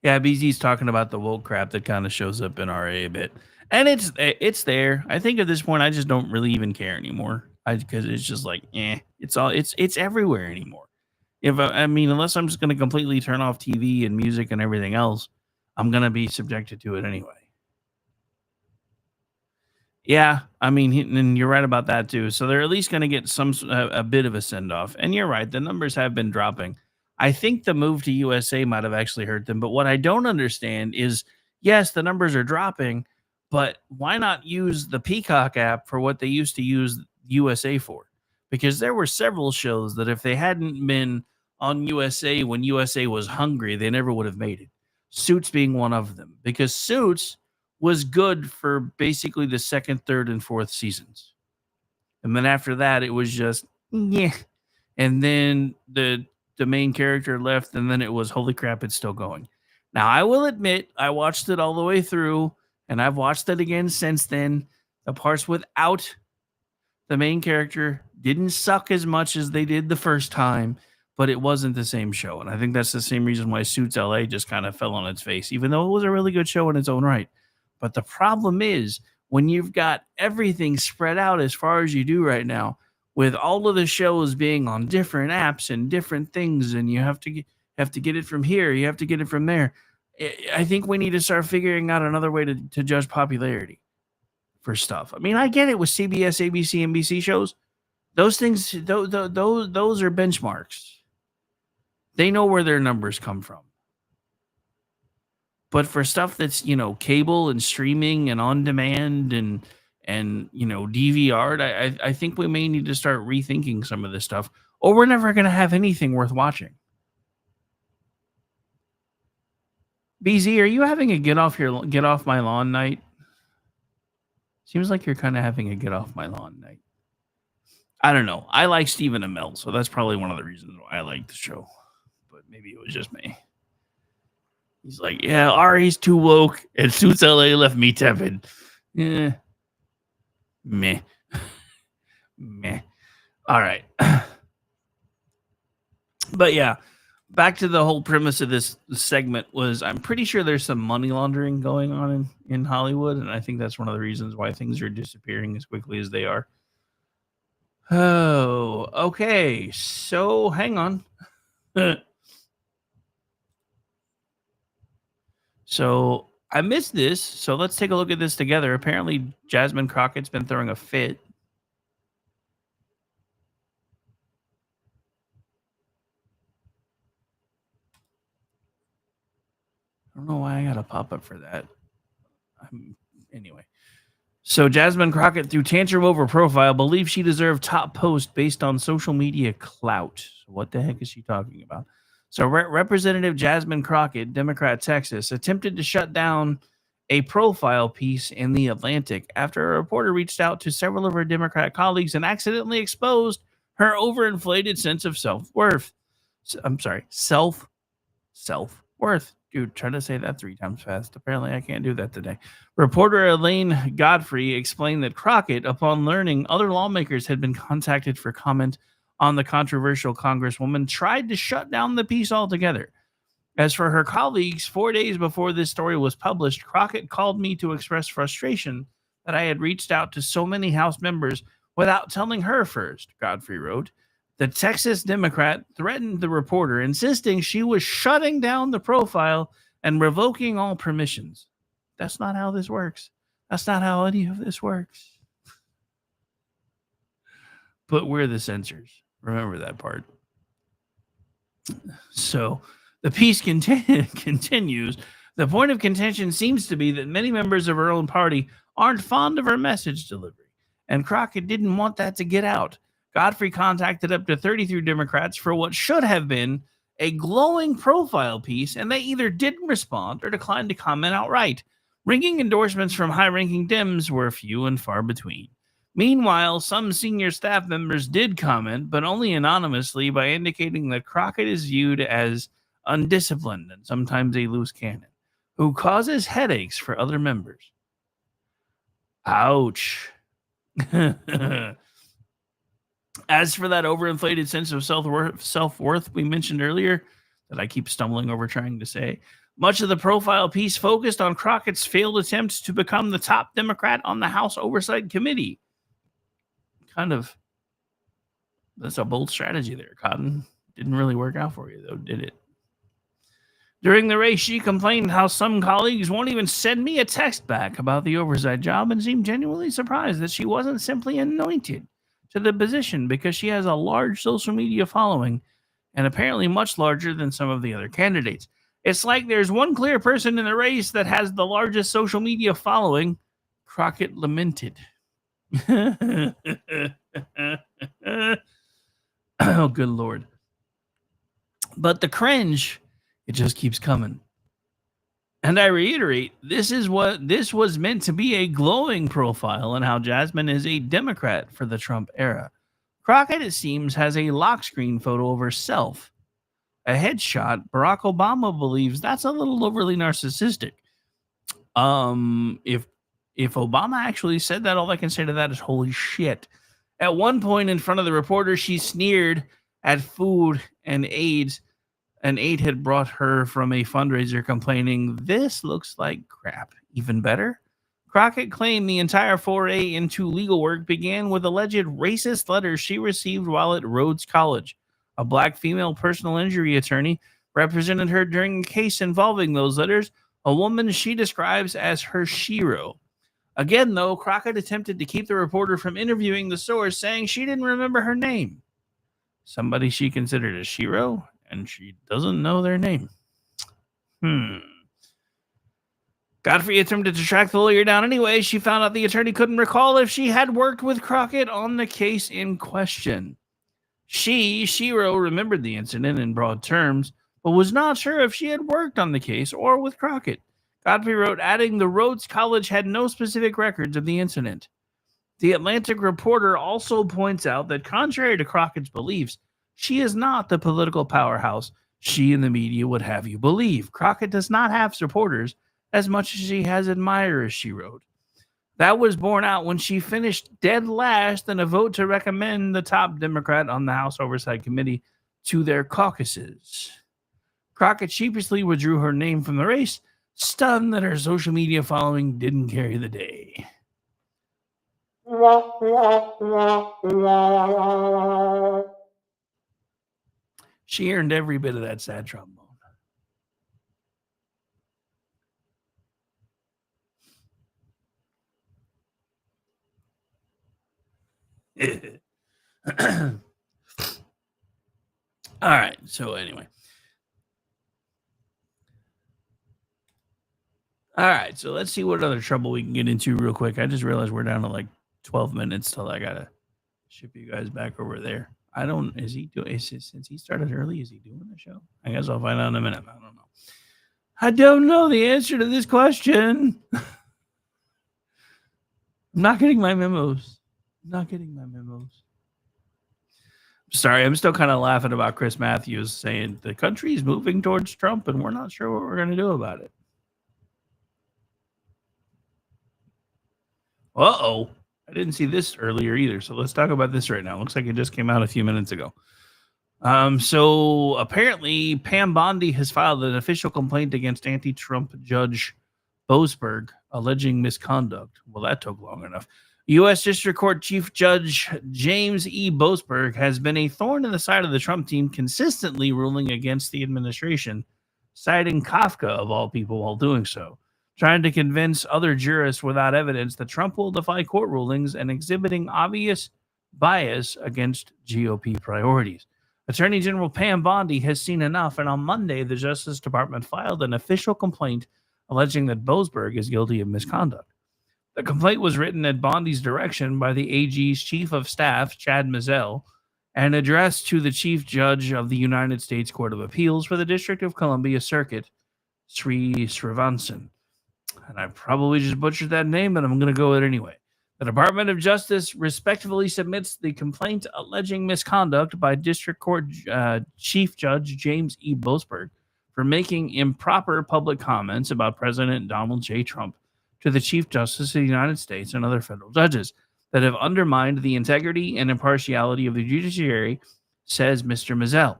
Yeah, BZ's talking about the woke crap that kind of shows up in RA a bit, and it's there. I think at this point, I just don't really even care anymore. Because it's just like, it's everywhere anymore. If I mean, unless I'm just going to completely turn off TV and music and everything else, I'm going to be subjected to it anyway. Yeah, I mean, and you're right about that too. So they're at least going to get a bit of a send off. And you're right, the numbers have been dropping. I think the move to USA might have actually hurt them. But what I don't understand is, yes, the numbers are dropping, but why not use the Peacock app for what they used to use USA for? Because there were several shows that if they hadn't been on USA when USA was hungry, they never would have made it. Suits being one of them, because Suits was good for basically the second, third, and fourth seasons. And then after that, it was just, yeah. And then the main character left, and then it was, holy crap, it's still going. Now, I will admit, I watched it all the way through, and I've watched it again since then. The parts without the main character didn't suck as much as they did the first time, but it wasn't the same show. And I think that's the same reason why Suits LA just kind of fell on its face, even though it was a really good show in its own right. But the problem is when you've got everything spread out as far as you do right now, with all of the shows being on different apps and different things, and you have to get it from here, you have to get it from there. I think we need to start figuring out another way to judge popularity for stuff. I mean, I get it with CBS, ABC, NBC shows. Those things, those are benchmarks. They know where their numbers come from. But for stuff that's, cable and streaming and on demand and DVR'd, I think we may need to start rethinking some of this stuff, or we're never going to have anything worth watching. BZ, are you having a get off my lawn night? Seems like you're kind of having a get off my lawn night. I don't know. I like Stephen Amell, so that's probably one of the reasons why I like the show. But maybe it was just me. He's like, yeah, Ari's too woke, and Suits LA left me tepid. Yeah. Meh. Meh. All right. But yeah, back to the whole premise of this segment was I'm pretty sure there's some money laundering going on in Hollywood, and I think that's one of the reasons why things are disappearing as quickly as they are. Oh, okay. So hang on. So I missed this. So let's take a look at this together. Apparently, Jasmine Crockett's been throwing a fit. I don't know why I got a pop-up for that. Anyway. So Jasmine Crockett, through tantrum over profile, believes she deserved top post based on social media clout. So what the heck is she talking about? So Representative Jasmine Crockett, Democrat, Texas, attempted to shut down a profile piece in The Atlantic after a reporter reached out to several of her Democrat colleagues and accidentally exposed her overinflated sense of self-worth. Self-worth. Dude, try to say that 3 times fast. Apparently, I can't do that today. Reporter Elaine Godfrey explained that Crockett, upon learning other lawmakers had been contacted for comment on the controversial Congresswoman, tried to shut down the piece altogether. As for her colleagues, 4 days before this story was published, Crockett called me to express frustration that I had reached out to so many House members without telling her first, Godfrey wrote. The Texas Democrat threatened the reporter, insisting she was shutting down the profile and revoking all permissions. That's not how this works. That's not how any of this works. But we're the censors. Remember that part. So the piece continues. The point of contention seems to be that many members of her own party aren't fond of her message delivery, and Crockett didn't want that to get out. Godfrey contacted up to 33 Democrats for what should have been a glowing profile piece, and they either didn't respond or declined to comment outright. Ringing endorsements from high-ranking Dems were few and far between. Meanwhile, some senior staff members did comment, but only anonymously, by indicating that Crockett is viewed as undisciplined and sometimes a loose cannon, who causes headaches for other members. Ouch. As for that overinflated sense of self-worth we mentioned earlier, that I keep stumbling over trying to say, much of the profile piece focused on Crockett's failed attempts to become the top Democrat on the House Oversight Committee. That's a bold strategy there, Cotton. Didn't really work out for you, though, did it? During the race, she complained how some colleagues won't even send me a text back about the oversight job and seemed genuinely surprised that she wasn't simply anointed to the position because she has a large social media following and apparently much larger than some of the other candidates. It's like there's one clear person in the race that has the largest social media following. Crockett lamented. Oh, good Lord. But the cringe, it just keeps coming. And I reiterate, this was meant to be a glowing profile on how Jasmine is a Democrat for the Trump era. Crockett, it seems, has a lock screen photo of herself. A headshot. Barack Obama believes that's a little overly narcissistic. If Obama actually said that, all I can say to that is holy shit. At one point in front of the reporter, she sneered at food and aids. An aide had brought her from a fundraiser complaining, "This looks like crap." Even better, Crockett claimed the entire foray into legal work began with alleged racist letters she received while at Rhodes College. A black female personal injury attorney represented her during a case involving those letters, a woman she describes as her shero. Again, though, Crockett attempted to keep the reporter from interviewing the source, saying she didn't remember her name. Somebody she considered a shero, and she doesn't know their name. Godfrey attempted to track the lawyer down anyway. She found out the attorney couldn't recall if she had worked with Crockett on the case in question. Shero, remembered the incident in broad terms, but was not sure if she had worked on the case or with Crockett. Godfrey wrote, adding the Rhodes College had no specific records of the incident. The Atlantic Reporter also points out that contrary to Crockett's beliefs, she is not the political powerhouse she and the media would have you believe. Crockett does not have supporters as much as she has admirers, she wrote. That was borne out when she finished dead last in a vote to recommend the top Democrat on the House Oversight Committee to their caucuses. Crockett sheepishly withdrew her name from the race, stunned that her social media following didn't carry the day. She earned every bit of that sad trombone. All right, so anyway. All right, so let's see what other trouble we can get into real quick. I just realized we're down to like 12 minutes till I gotta ship you guys back over there. Since he started early, is he doing the show? I guess I'll find out in a minute. I don't know. I don't know the answer to this question. I'm not getting my memos. Sorry, I'm still kind of laughing about Chris Matthews saying the country is moving towards Trump and we're not sure what we're going to do about it. Uh-oh. I didn't see this earlier either, so let's talk about this right now. Looks like it just came out a few minutes ago. So apparently Pam Bondi has filed an official complaint against anti-Trump Judge Boasberg, alleging misconduct. Well, that took long enough. U.S. District Court Chief Judge James E. Boasberg has been a thorn in the side of the Trump team, consistently ruling against the administration, citing Kafka, of all people, while doing so, trying to convince other jurists without evidence that Trump will defy court rulings and exhibiting obvious bias against GOP priorities. Attorney General Pam Bondi has seen enough, and on Monday, the Justice Department filed an official complaint alleging that Boasberg is guilty of misconduct. The complaint was written at Bondi's direction by the AG's chief of staff, Chad Mizell, and addressed to the Chief Judge of the United States Court of Appeals for the District of Columbia Circuit, Sri Srivansan. And I probably just butchered that name, but I'm going to go with it anyway. The Department of Justice respectfully submits the complaint alleging misconduct by District Court Chief Judge James E. Boasberg for making improper public comments about President Donald J. Trump to the Chief Justice of the United States and other federal judges that have undermined the integrity and impartiality of the judiciary, says Mr. Mizell.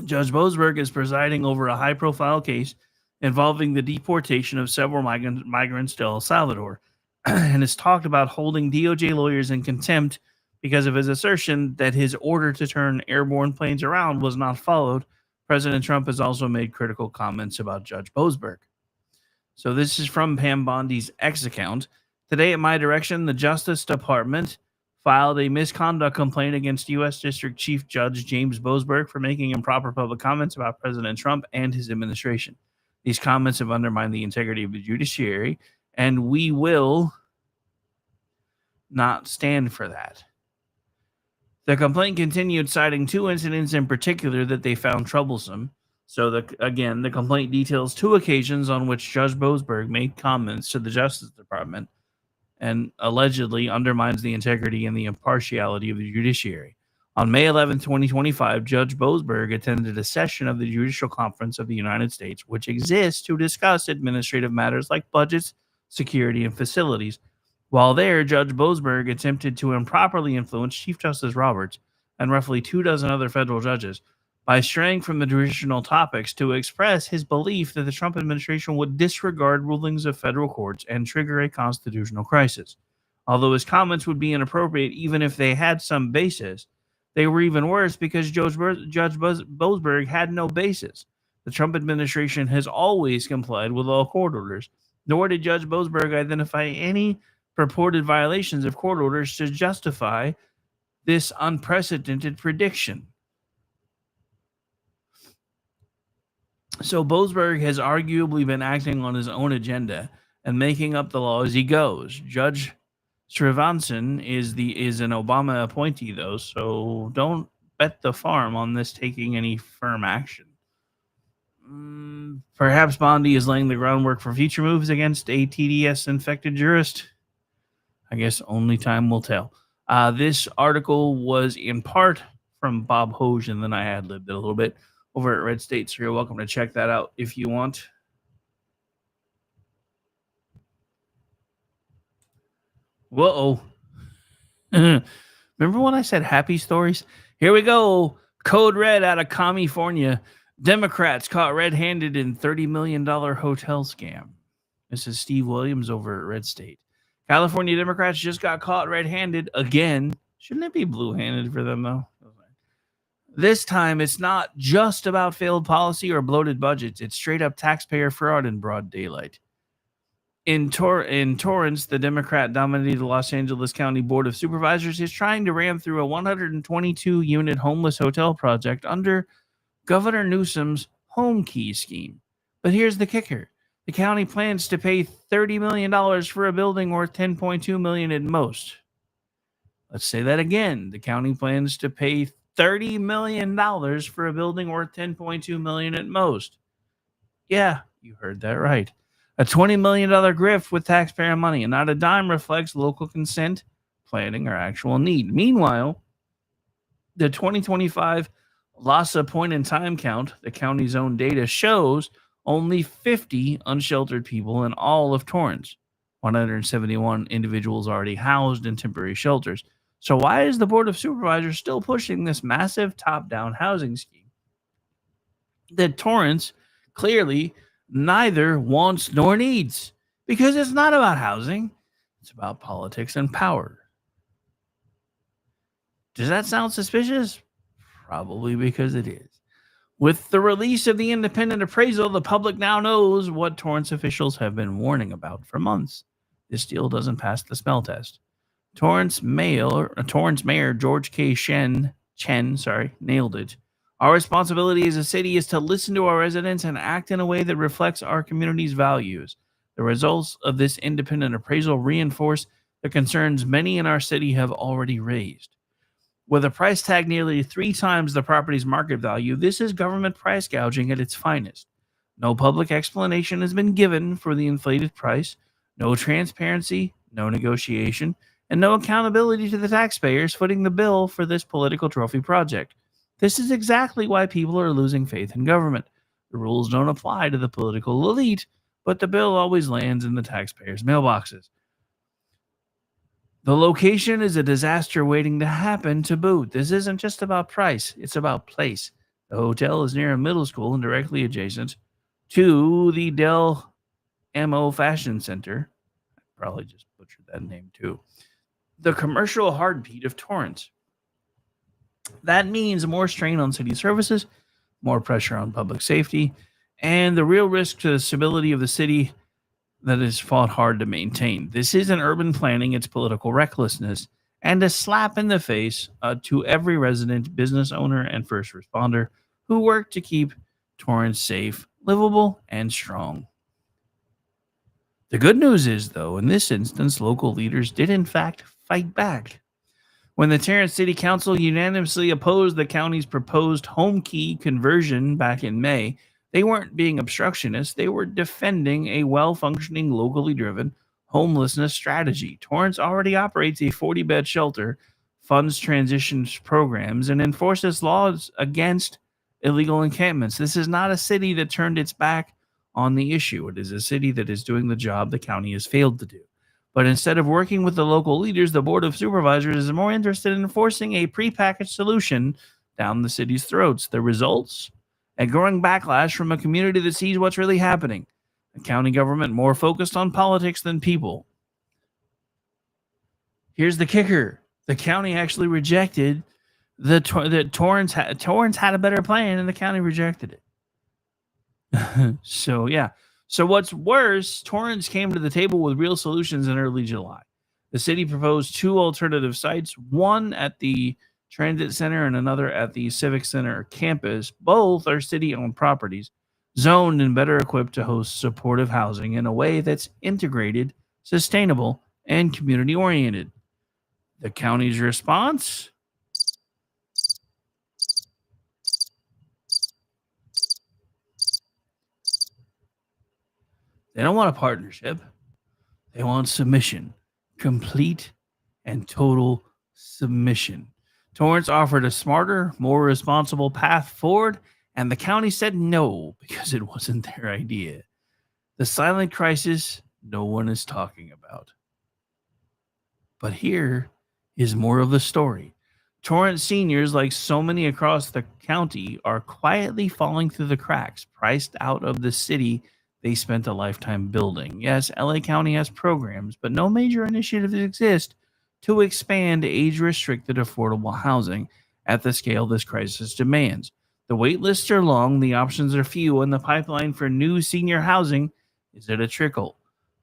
Judge Boasberg is presiding over a high-profile case involving the deportation of several migrants to El Salvador, and has talked about holding DOJ lawyers in contempt because of his assertion that his order to turn airborne planes around was not followed. President Trump has also made critical comments about Judge Boasberg. So this is from Pam Bondi's X account. Today, at my direction, the Justice Department filed a misconduct complaint against U.S. District Chief Judge James Boasberg for making improper public comments about President Trump and his administration. These comments have undermined the integrity of the judiciary, and we will not stand for that. The complaint continued, citing two incidents in particular that they found troublesome. So, the complaint details two occasions on which Judge Boasberg made comments to the Justice Department and allegedly undermines the integrity and the impartiality of the judiciary. On May 11, 2025, Judge Boasberg attended a session of the Judicial Conference of the United States, which exists to discuss administrative matters like budgets, security, and facilities. While there, Judge Boasberg attempted to improperly influence Chief Justice Roberts and roughly 24 other federal judges by straying from the traditional topics to express his belief that the Trump administration would disregard rulings of federal courts and trigger a constitutional crisis. Although his comments would be inappropriate even if they had some basis, they were even worse because Judge Boasberg had no basis. The Trump administration has always complied with all court orders, nor did Judge Boasberg identify any purported violations of court orders to justify this unprecedented prediction. So Boasberg has arguably been acting on his own agenda and making up the law as he goes. Judge Srivansan is an Obama appointee, though, so don't bet the farm on this taking any firm action. Perhaps Bondi is laying the groundwork for future moves against a TDS-infected jurist. I guess only time will tell. This article was in part from Bob Hoge, and then I ad-libbed it a little bit over at Red State, so you're welcome to check that out if you want. Whoa. Remember when I said happy stories? Here we go. Code Red out of California. Democrats caught red-handed in $30 million hotel scam. This is Steve Williams over at Red State. California Democrats just got caught red-handed again. Shouldn't it be blue-handed for them, though? This time, it's not just about failed policy or bloated budgets. It's straight-up taxpayer fraud in broad daylight. In Torrance, the Democrat-dominated Los Angeles County Board of Supervisors is trying to ram through a 122-unit homeless hotel project under Governor Newsom's home key scheme. But here's the kicker. The county plans to pay $30 million for a building worth $10.2 million at most. Let's say that again. The county plans to pay $30 million for a building worth $10.2 million at most. Yeah, you heard that right. A $20 million grift with taxpayer money, and not a dime reflects local consent, planning, or actual need. Meanwhile, the 2025 LAHSA point-in-time count, the county's own data, shows only 50 unsheltered people in all of Torrance. 171 individuals already housed in temporary shelters. So why is the Board of Supervisors still pushing this massive top-down housing scheme that Torrance clearly neither wants nor needs? Because it's not about housing. It's about politics and power. Does that sound suspicious? Probably because it is. With the release of the independent appraisal, the public now knows what Torrance officials have been warning about for months. This deal doesn't pass the smell test. Torrance Mayor George K. Chen nailed it. Our responsibility as a city is to listen to our residents and act in a way that reflects our community's values. The results of this independent appraisal reinforce the concerns many in our city have already raised. With a price tag nearly 3 times the property's market value, this is government price gouging at its finest. No public explanation has been given for the inflated price, no transparency, no negotiation, and no accountability to the taxpayers footing the bill for this political trophy project. This is exactly why people are losing faith in government. The rules don't apply to the political elite, but the bill always lands in the taxpayers' mailboxes. The location is a disaster waiting to happen to boot. This isn't just about price, it's about place. The hotel is near a middle school and directly adjacent to the Del Amo Fashion Center. I probably just butchered that name too. The commercial heartbeat of Torrance. That means more strain on city services, more pressure on public safety, and the real risk to the stability of the city that is fought hard to maintain. This isn't urban planning, it's political recklessness, and a slap in the face to every resident, business owner, and first responder who work to keep Torrance safe, livable, and strong. The good news is, though, in this instance, local leaders did in fact fight back. When the Torrance City Council unanimously opposed the county's proposed home key conversion back in May, they weren't being obstructionists, they were defending a well-functioning, locally driven homelessness strategy. Torrance already operates a 40-bed shelter, funds transition programs, and enforces laws against illegal encampments. This is not a city that turned its back on the issue. It is a city that is doing the job the county has failed to do. But instead of working with the local leaders, the Board of Supervisors is more interested in enforcing a prepackaged solution down the city's throats. The results? A growing backlash from a community that sees what's really happening. A county government more focused on politics than people. Here's the kicker. The county actually rejected Torrance had a better plan, and the county rejected it. So, yeah. So what's worse, Torrance came to the table with real solutions in early July. The city proposed 2 alternative sites, one at the Transit Center and another at the Civic Center campus. Both are city-owned properties, zoned and better equipped to host supportive housing in a way that's integrated, sustainable, and community-oriented. The county's response? They don't want a partnership. They want submission. Complete and total submission. Torrance offered a smarter, more responsible path forward, and the county said no because it wasn't their idea. The silent crisis no one is talking about. But here is more of the story. Torrance seniors, like so many across the county, are quietly falling through the cracks, priced out of the city they spent a lifetime building. Yes, LA County has programs, but no major initiatives exist to expand age-restricted affordable housing at the scale this crisis demands. The wait lists are long, the options are few, and the pipeline for new senior housing is at a trickle.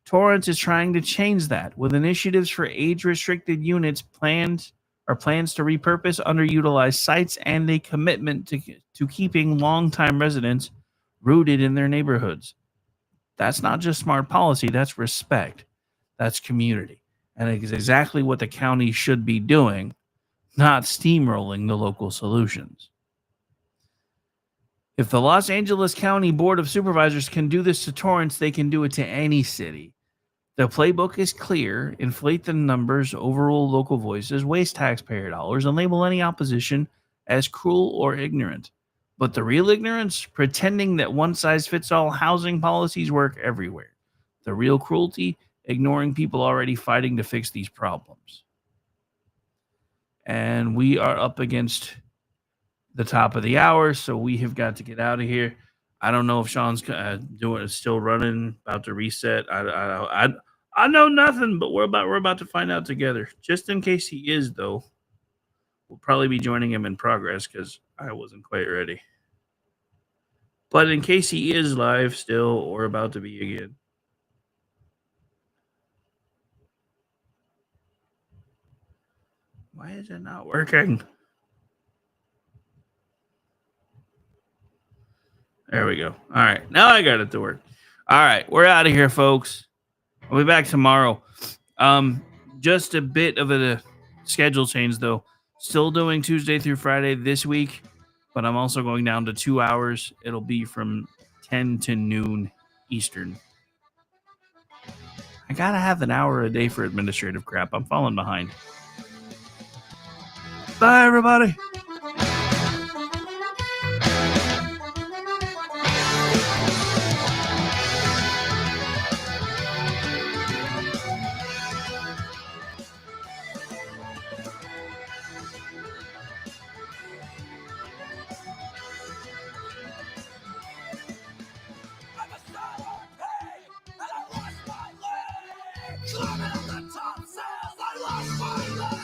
Torrance is trying to change that with initiatives for age-restricted units, plans to repurpose underutilized sites, and a commitment to keeping longtime residents rooted in their neighborhoods. That's not just smart policy, that's respect. That's community. And it's exactly what the county should be doing, not steamrolling the local solutions. If the Los Angeles County Board of Supervisors can do this to Torrance, they can do it to any city. The playbook is clear: inflate the numbers, overrule local voices, waste taxpayer dollars, and label any opposition as cruel or ignorant. But the real ignorance, pretending that one-size-fits-all housing policies work everywhere. The real cruelty, ignoring people already fighting to fix these problems. And we are up against the top of the hour, so we have got to get out of here. I don't know if Sean's still running, about to reset. I know nothing, but we're about to find out together. Just in case he is, though, we'll probably be joining him in progress because I wasn't quite ready. But in case he is live still or about to be again. Why is it not working? There we go. All right. Now I got it to work. All right, we're out of here, folks. I'll be back tomorrow. Just a bit of a schedule change, though. Still doing Tuesday through Friday this week, but I'm also going down to 2 hours. It'll be from 10 to noon Eastern. I gotta have an hour a day for administrative crap. I'm falling behind. Bye, everybody. Climbing up the top stairs, I lost my leg.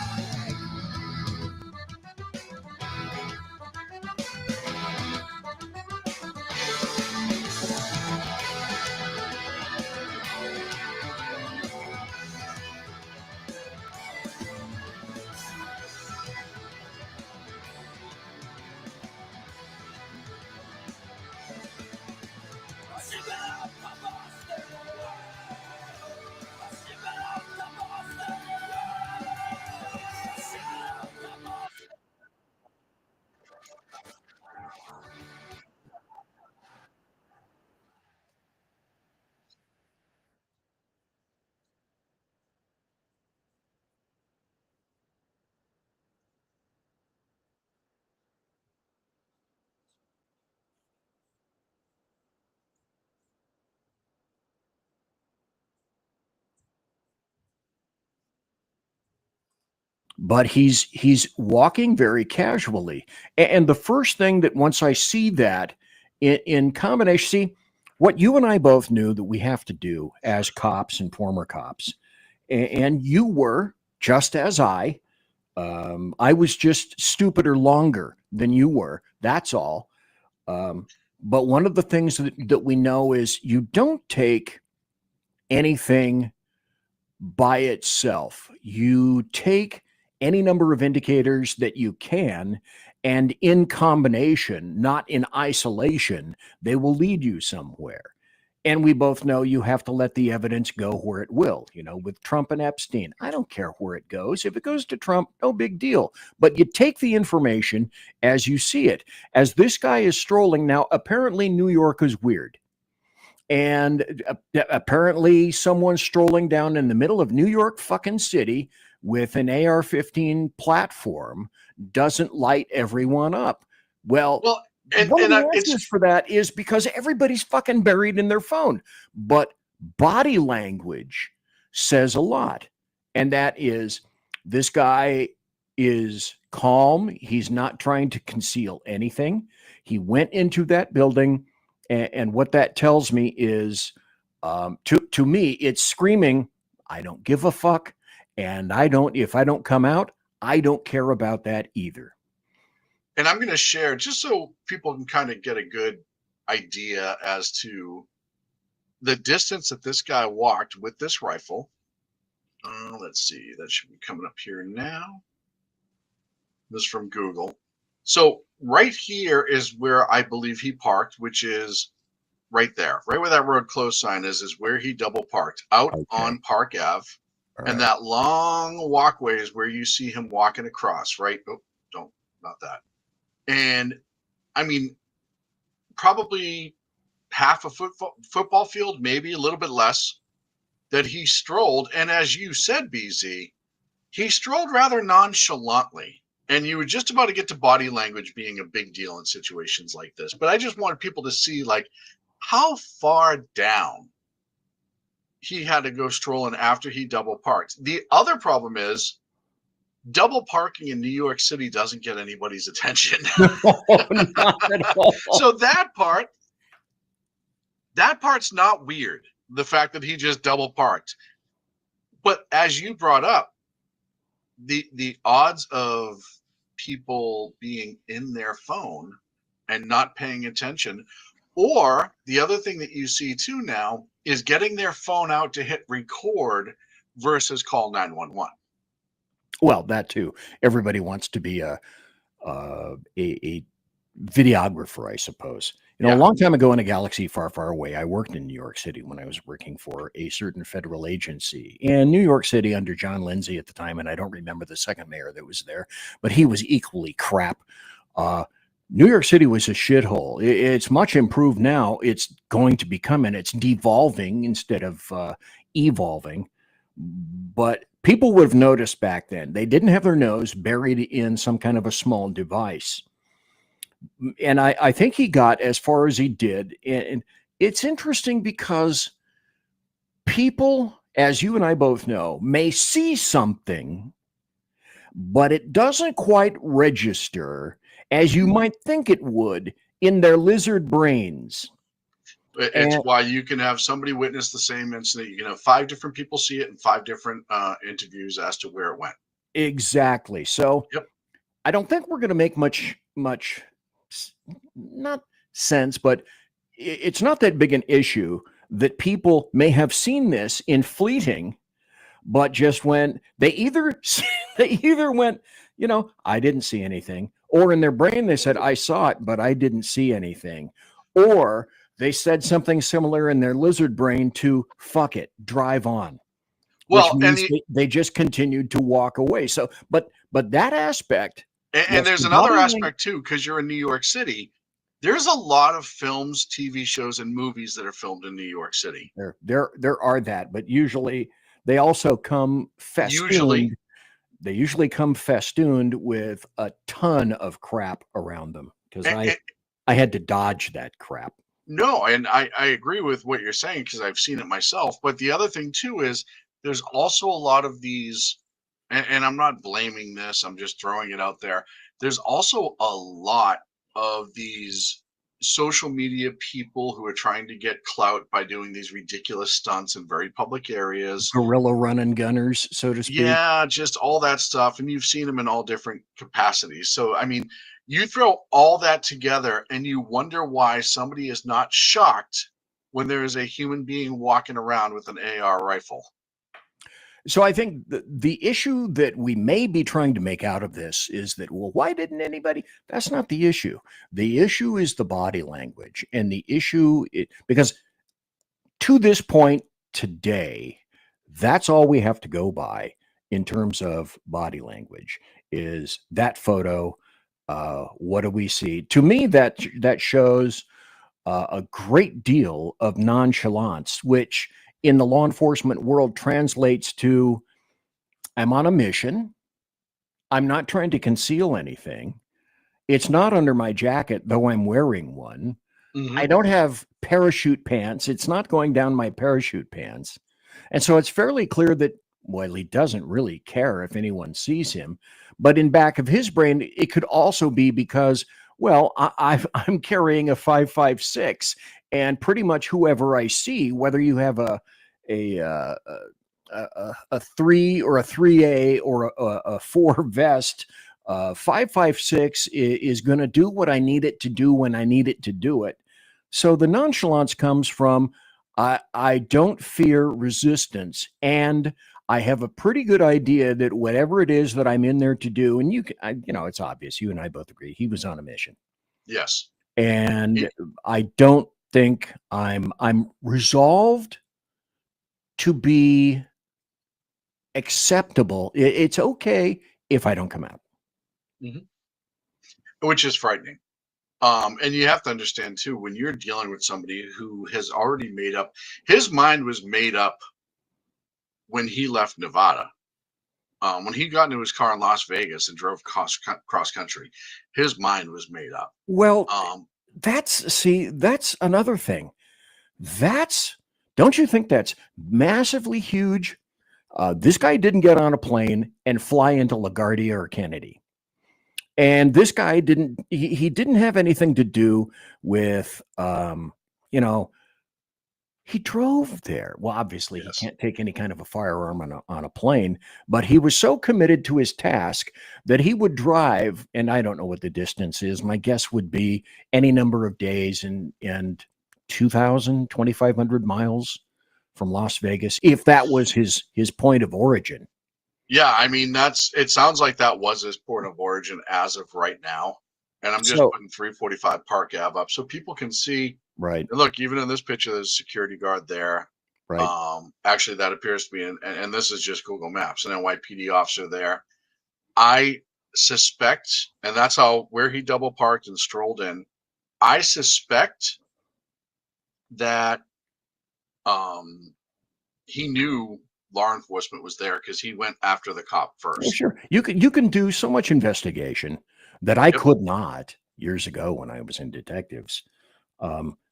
But he's walking very casually. And the first thing that once I see that in combination, see what you and I both knew that we have to do as cops and former cops, and you were just as I was just stupider longer than you were. That's all. But one of the things that we know is you don't take anything by itself. You take any number of indicators that you can, and in combination, not in isolation, they will lead you somewhere. And we both know you have to let the evidence go where it will. You know, with Trump and Epstein, I don't care where it goes. If it goes to Trump, no big deal. But you take the information as you see it. As this guy is strolling now, apparently New York is weird. And apparently someone strolling down in the middle of New York fucking city with an AR-15 platform doesn't light everyone up. Well, one of the answers for that is because everybody's fucking buried in their phone. But body language says a lot. And that is, this guy is calm. He's not trying to conceal anything. He went into that building. And what that tells me is, to me, it's screaming, I don't give a fuck. And if I don't come out, I don't care about that either. And I'm going to share, just so people can kind of get a good idea as to the distance that this guy walked with this rifle. Let's see, that should be coming up here now. This is from Google. So right here is where I believe he parked, which is right there, right where that road closed sign is where he double parked out on Park Ave. And that long walkway is where you see him walking across, right? Oh, not that. And I mean, probably half a football field, maybe a little bit less, that he strolled. And as you said, BZ, he strolled rather nonchalantly. And you were just about to get to body language being a big deal in situations like this. But I just wanted people to see, like, how far down he had to go strolling after he double parked. The other problem is double parking in New York City doesn't get anybody's attention. Not at all. So that part's not weird, the fact that he just double parked. But as you brought up, the odds of people being in their phone and not paying attention, or the other thing that you see too now is getting their phone out to hit record versus call 911. Well, that too. Everybody wants to be a videographer, I suppose. You know, Yeah. a long time ago in a galaxy far, far away, I worked in New York City when I was working for a certain federal agency in New York City under John Lindsay at the time, and I don't remember the second mayor that was there, but he was equally crap. New York City was a shithole. It's much improved now. It's going to become, and it's devolving instead of evolving. But people would have noticed back then. They didn't have their nose buried in some kind of a small device. And I think he got as far as he did. And it's interesting because people, as you and I both know, may see something, but it doesn't quite register as you might think it would in their lizard brains. It's why you can have somebody witness the same incident. You can have 5 different people see it in 5 different interviews as to where it went. Exactly. So Yep. I don't think we're going to make much, not sense, but it's not that big an issue that people may have seen this in fleeting, but just when they either went, I didn't see anything, or in their brain they said, I saw it, but I didn't see anything, or they said something similar in their lizard brain to fuck it, drive on. Well, which means they just continued to walk away. So, but that aspect. And there's another aspect too, because you're in New York City. There's a lot of films, TV shows, and movies that are filmed in New York City. There are that, but usually they also come festooned. They usually come festooned with a ton of crap around them because I had to dodge that crap. No, and I agree with what you're saying because I've seen it myself. But the other thing too is there's also a lot of these, and I'm not blaming this, I'm just throwing it out there. There's also a lot of these social media people who are trying to get clout by doing these ridiculous stunts in very public areas. Guerrilla running gunners, so to speak. Yeah, just all that stuff. And you've seen them in all different capacities. So, I mean, you throw all that together and you wonder why somebody is not shocked when there is a human being walking around with an AR rifle. So I think the issue that we may be trying to make out of this is that, well, why didn't anybody? That's not the issue. The issue is the body language. And the issue, because to this point today, that's all we have to go by in terms of body language is that photo. What do we see? To me, that shows a great deal of nonchalance, which in the law enforcement world translates to, I'm on a mission. I'm not trying to conceal anything. It's not under my jacket, though I'm wearing one. Mm-hmm. I don't have parachute pants. It's not going down my parachute pants. And so it's fairly clear that, well, he doesn't really care if anyone sees him. But in back of his brain, it could also be because, well, I'm carrying a 5.56, and pretty much whoever I see, whether you have a 3 or a 3A or a 4 vest, 5.56 is going to do what I need it to do when I need it to do it. So the nonchalance comes from I don't fear resistance, and I have a pretty good idea that whatever it is that I'm in there to do, and it's obvious. You and I both agree he was on a mission. Yes, and I don't think I'm resolved to be acceptable. It's okay if I don't come out. Mm-hmm. Which is frightening. And you have to understand too, when you're dealing with somebody who has already made up, his mind was made up when he left Nevada. When he got into his car in Las Vegas and drove cross country, his mind was made up. Well, that's another thing. Don't you think that's massively huge? This guy didn't get on a plane and fly into LaGuardia or Kennedy. And this guy didn't have anything to do with, he drove there. Well, obviously he can't take any kind of a firearm on a plane, but he was so committed to his task that he would drive, and I don't know what the distance is. My guess would be any number of days and 2,000, 2,500 miles from Las Vegas, if that was his point of origin. Yeah, I mean, it sounds like that was his port of origin as of right now. And I'm just So putting 345 Park Ave up so people can see. right, And look, even in this picture, there's a security guard there. right. Actually, that appears to be, and this is just Google Maps, an NYPD officer there. I suspect, and that's where he double parked and strolled in. I suspect that he knew law enforcement was there because he went after the cop Oh, first. sure. You can do so much investigation that I Yep. could not years ago when I was in detectives,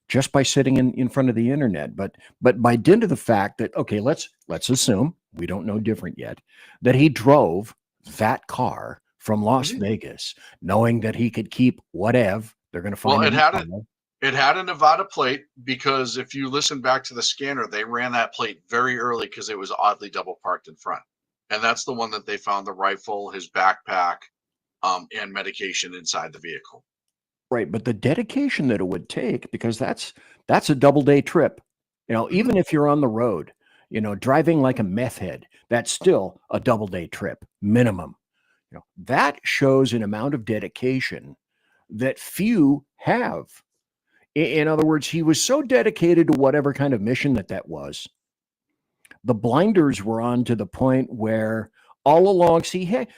just by sitting in front of the internet. But by dint of the fact that, okay, let's assume, we don't know different yet, that he drove that car from Las Mhm. Vegas, knowing that he could keep whatever they're going to Well, find it in the had car. it had a Nevada plate because if you listen back to the scanner, they ran that plate very early because it was oddly double parked in front. And that's the one that they found the rifle, his backpack, and medication inside the vehicle. Right, but the dedication that it would take, because that's a double day trip. Even if you're on the road, driving like a meth head, that's still a double day trip minimum. That shows an amount of dedication that few have. In other words, he was so dedicated to whatever kind of mission that was. The blinders were on to the point where all along, see, hey,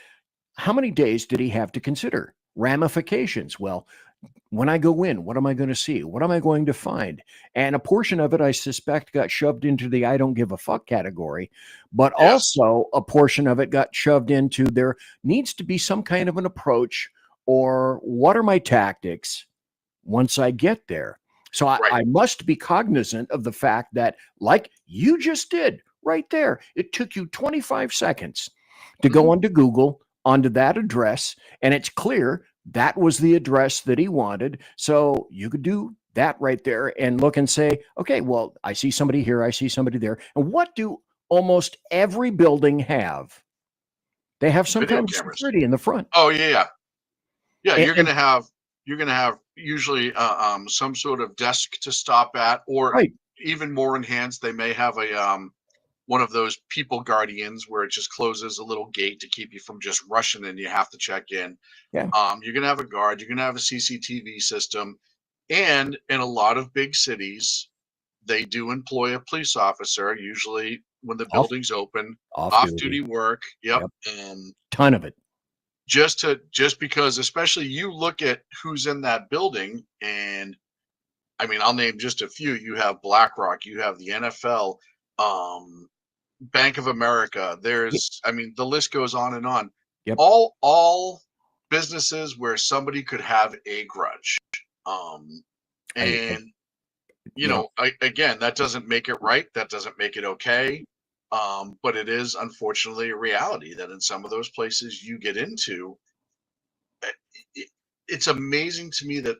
how many days did he have to consider? Ramifications. Well, when I go in, what am I going to see? What am I going to find? And a portion of it, I suspect, got shoved into the I don't give a fuck category, but Yes. also a portion of it got shoved into there needs to be some kind of an approach, or what are my tactics once I get there? So I must be cognizant of the fact that, like you just did right there, it took you 25 seconds to go onto Google, onto that address, and it's clear that was the address that he wanted. So you could do that right there and look and say, okay, well, I see somebody here, I see somebody there. And what do almost every building have? They have some Video kind of cameras. security in the front. Oh yeah. Yeah, And- you're gonna have usually some sort of desk to stop at, or Right. even more enhanced, they may have a one of those people guardians where it just closes a little gate to keep you from just rushing and you have to check in. Yeah. You're gonna have a guard, you're gonna have a CCTV system, and in a lot of big cities, they do employ a police officer, usually when the Off- building's open, off off duty. duty work. Yep. Ton of it. Just because, especially you look at who's in that building, and I mean, I'll name just a few. You have BlackRock, you have the NFL, Bank of America. I mean, the list goes on and on. Yep. All businesses where somebody could have a grudge. And again, that doesn't make it right. That doesn't make it okay. But it is unfortunately a reality that in some of those places you get into, it's amazing to me that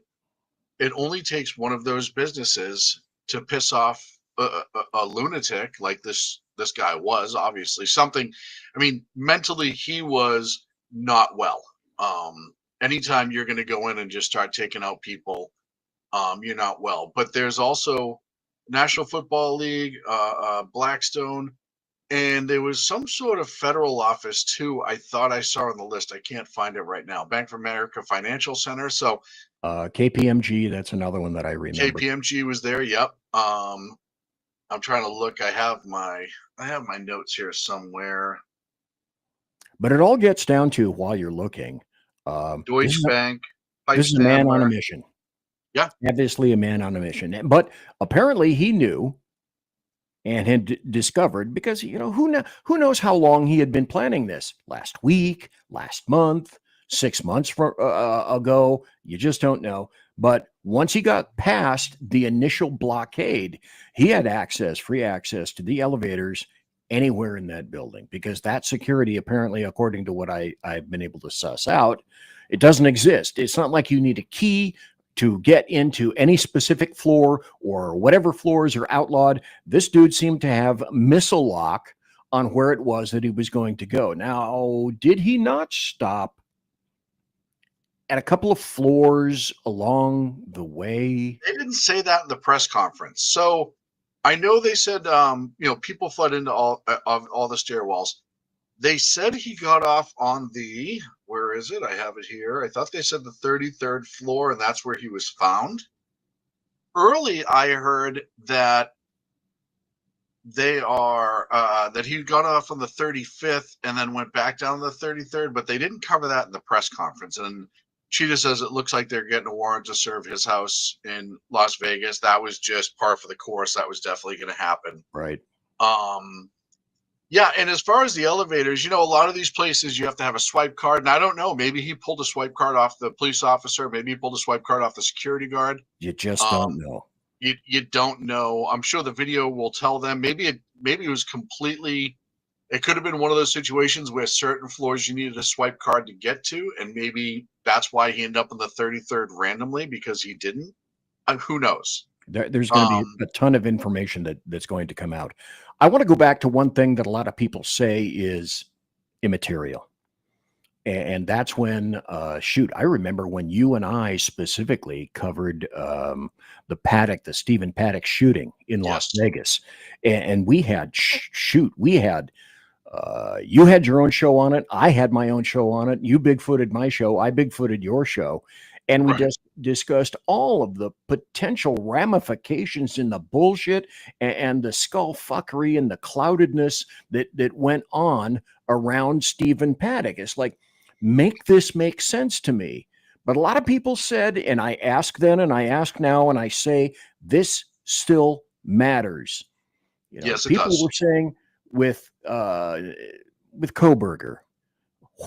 it only takes one of those businesses to piss off a lunatic like this guy was. Obviously something, I mean, mentally he was not well. Anytime you're going to go in and just start taking out people, you're not well. But there's also National Football League, Blackstone, and there was some sort of federal office too. I thought I saw on the list. I can't find it right now. Bank of America Financial Center. So KPMG, that's another one that I remember. KPMG was there. Yep. I'm trying to look. I have my notes here somewhere. But it all gets down to, while you're looking, Deutsche Bank. This is a man on a mission. Yeah. Obviously a man on a mission. But apparently he knew and had discovered, because, who knows how long he had been planning this? Last week, last month, 6 months ago. You just don't know. But once he got past the initial blockade, he had free access to the elevators anywhere in that building, because that security, apparently, according to what I've been able to suss out, it doesn't exist. It's not like you need a key to get into any specific floor, or whatever floors are outlawed. This dude seemed to have missile lock on where it was that he was going to go. Now, did he not stop at a couple of floors along the way? They didn't say that in the press conference. So I know they said, people flood into all the stairwells. They said he got off on where is it? I have it here. I thought they said the 33rd floor, and that's where he was found. Early, I heard that that he got off on the 35th and then went back down to the 33rd, but they didn't cover that in the press conference. And Cheetah says it looks like they're getting a warrant to serve his house in Las Vegas. That was just par for the course. That was definitely going to happen. Right. Yeah, and as far as the elevators, a lot of these places you have to have a swipe card, and I don't know, maybe he pulled a swipe card off the police officer, maybe he pulled a swipe card off the security guard. You just don't know. You don't know. I'm sure the video will tell them. Maybe it was completely. It could have been one of those situations where certain floors you needed a swipe card to get to, and maybe that's why he ended up in the 33rd randomly because he didn't. Who knows? There's going to be a ton of information that's going to come out. I want to go back to one thing that a lot of people say is immaterial. And that's when, I remember when you and I specifically covered the Stephen Paddock shooting in Las Vegas. And we had, you had your own show on it. I had my own show on it. You Bigfooted my show. I Bigfooted your show. And we just discussed all of the potential ramifications in the bullshit and the skullfuckery and the cloudedness that went on around Stephen Paddock. It's like, make this make sense to me. But a lot of people said, and I ask then and I ask now, and I say, this still matters. Yes, it people does. were saying with Kohberger,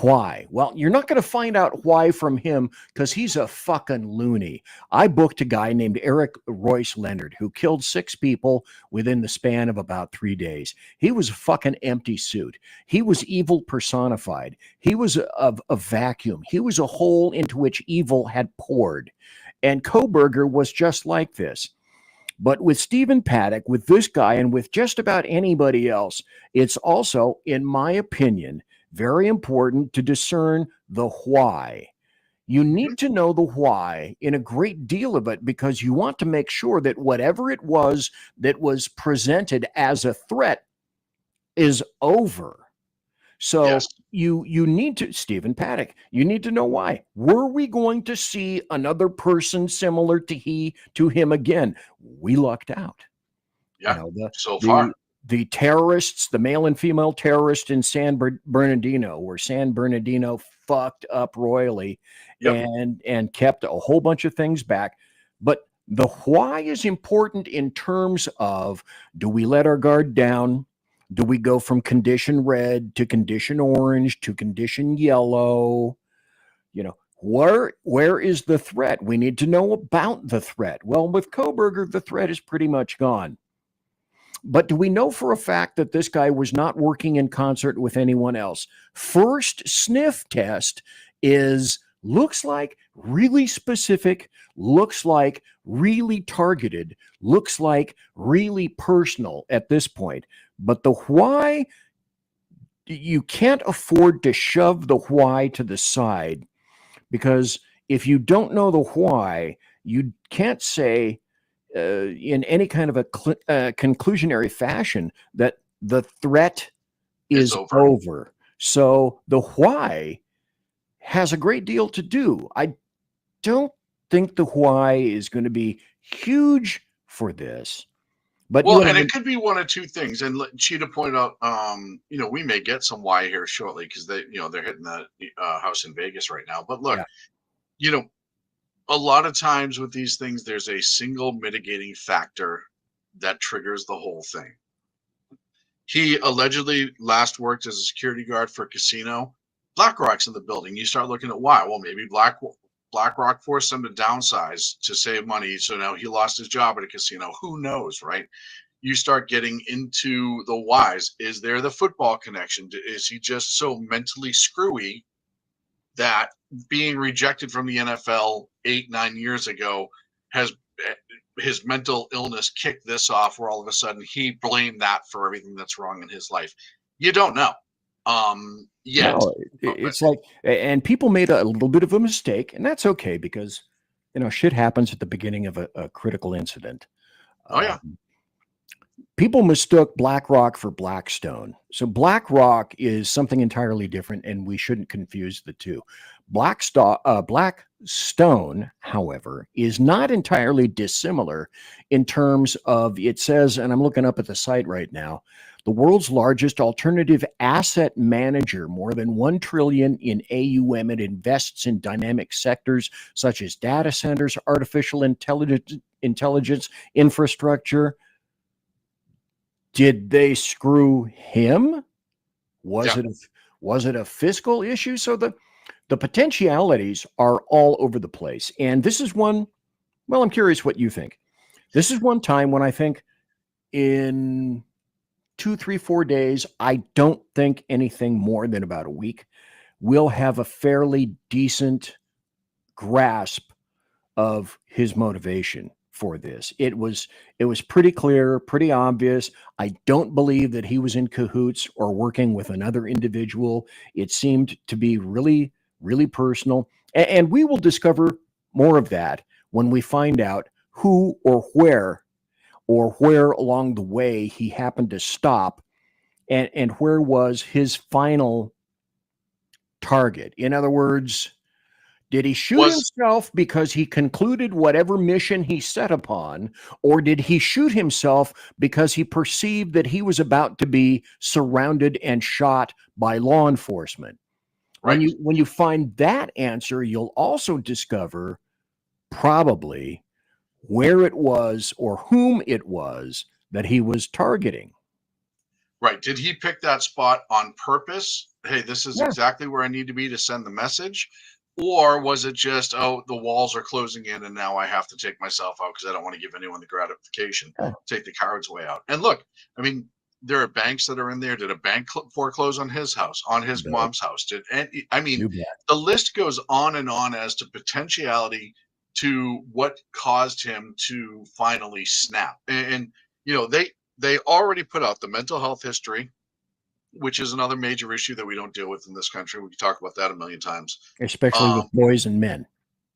why? Well, you're not going to find out why from him because he's a fucking loony. I booked a guy named Eric Royce Leonard who killed 6 people within the span of about 3 days. He was a fucking empty suit. He was evil personified. He was a vacuum. He was a hole into which evil had poured. And Kohberger was just like this. But with Stephen Paddock, with this guy, and with just about anybody else, it's also, in my opinion, very important to discern the why. You need to know the why in a great deal of it because you want to make sure that whatever it was that was presented as a threat is over. So you need to, Stephen Paddock, you need to know why. Were we going to see another person similar to him again? We lucked out. Yeah, so far. The terrorists, the male and female terrorists in San Bernardino, where San Bernardino fucked up royally and kept a whole bunch of things back. But the why is important in terms of, do we let our guard down? Do we go from condition red to condition orange to condition yellow? Where is the threat? We need to know about the threat. Well, with Kohberger, the threat is pretty much gone. But do we know for a fact that this guy was not working in concert with anyone else? First sniff test looks like really specific, looks like really targeted, looks like really personal at this point. But the why, you can't afford to shove the why to the side, because if you don't know the why, you can't say in any kind of a conclusionary fashion that the threat is over. So the why has a great deal to do. I don't think the why is going to be huge for this. But it could be one of two things. And Cheetah pointed out, we may get some why here shortly because they're hitting the house in Vegas right now. But look, a lot of times with these things, there's a single mitigating factor that triggers the whole thing. He allegedly last worked as a security guard for a casino. BlackRock's in the building. You start looking at why. Well, maybe BlackRock forced him to downsize to save money. So now he lost his job at a casino. Who knows, right? You start getting into the whys. Is there the football connection? Is he just so mentally screwy that being rejected from the NFL 8-9 years ago has his mental illness kicked this off, where all of a sudden he blamed that for everything that's wrong in his life? You don't know. No, it's like, and people made a little bit of a mistake, and that's okay because, shit happens at the beginning of a critical incident. People mistook BlackRock for Blackstone. So BlackRock is something entirely different, and we shouldn't confuse the two. Blackstone, however, is not entirely dissimilar in terms of, it says, and I'm looking up at the site right now, the world's largest alternative asset manager, more than 1 trillion in AUM. It invests in dynamic sectors such as data centers, artificial intelligence, infrastructure. Did they screw him? Was it a fiscal issue? So the potentialities are all over the place. And this is one, well, I'm curious what you think. This is one time when I think in 2, 3, 4 days, I don't think anything more than about a week, we'll have a fairly decent grasp of his motivation for this. It was pretty clear, pretty obvious. I don't believe that he was in cahoots or working with another individual. It seemed to be really, really personal. And we will discover more of that when we find out who or where along the way he happened to stop, and where was his final target. In other words, did he shoot himself because he concluded whatever mission he set upon, or did he shoot himself because he perceived that he was about to be surrounded and shot by law enforcement? Right. When you find that answer, you'll also discover probably where it was or whom it was that he was targeting. Right. Did he pick that spot on purpose? Hey, this is exactly where I need to be to send the message. Or was it just, oh, the walls are closing in and now I have to take myself out because I don't want to give anyone the gratification, take the coward's way out. And look, I mean, there are banks that are in there. Did a bank foreclose on his house, on his mom's house? The list goes on and on as to potentiality to what caused him to finally snap. And you know, they already put out the mental health history, which is another major issue that we don't deal with in this country. We can talk about that a million times. Especially with boys and men.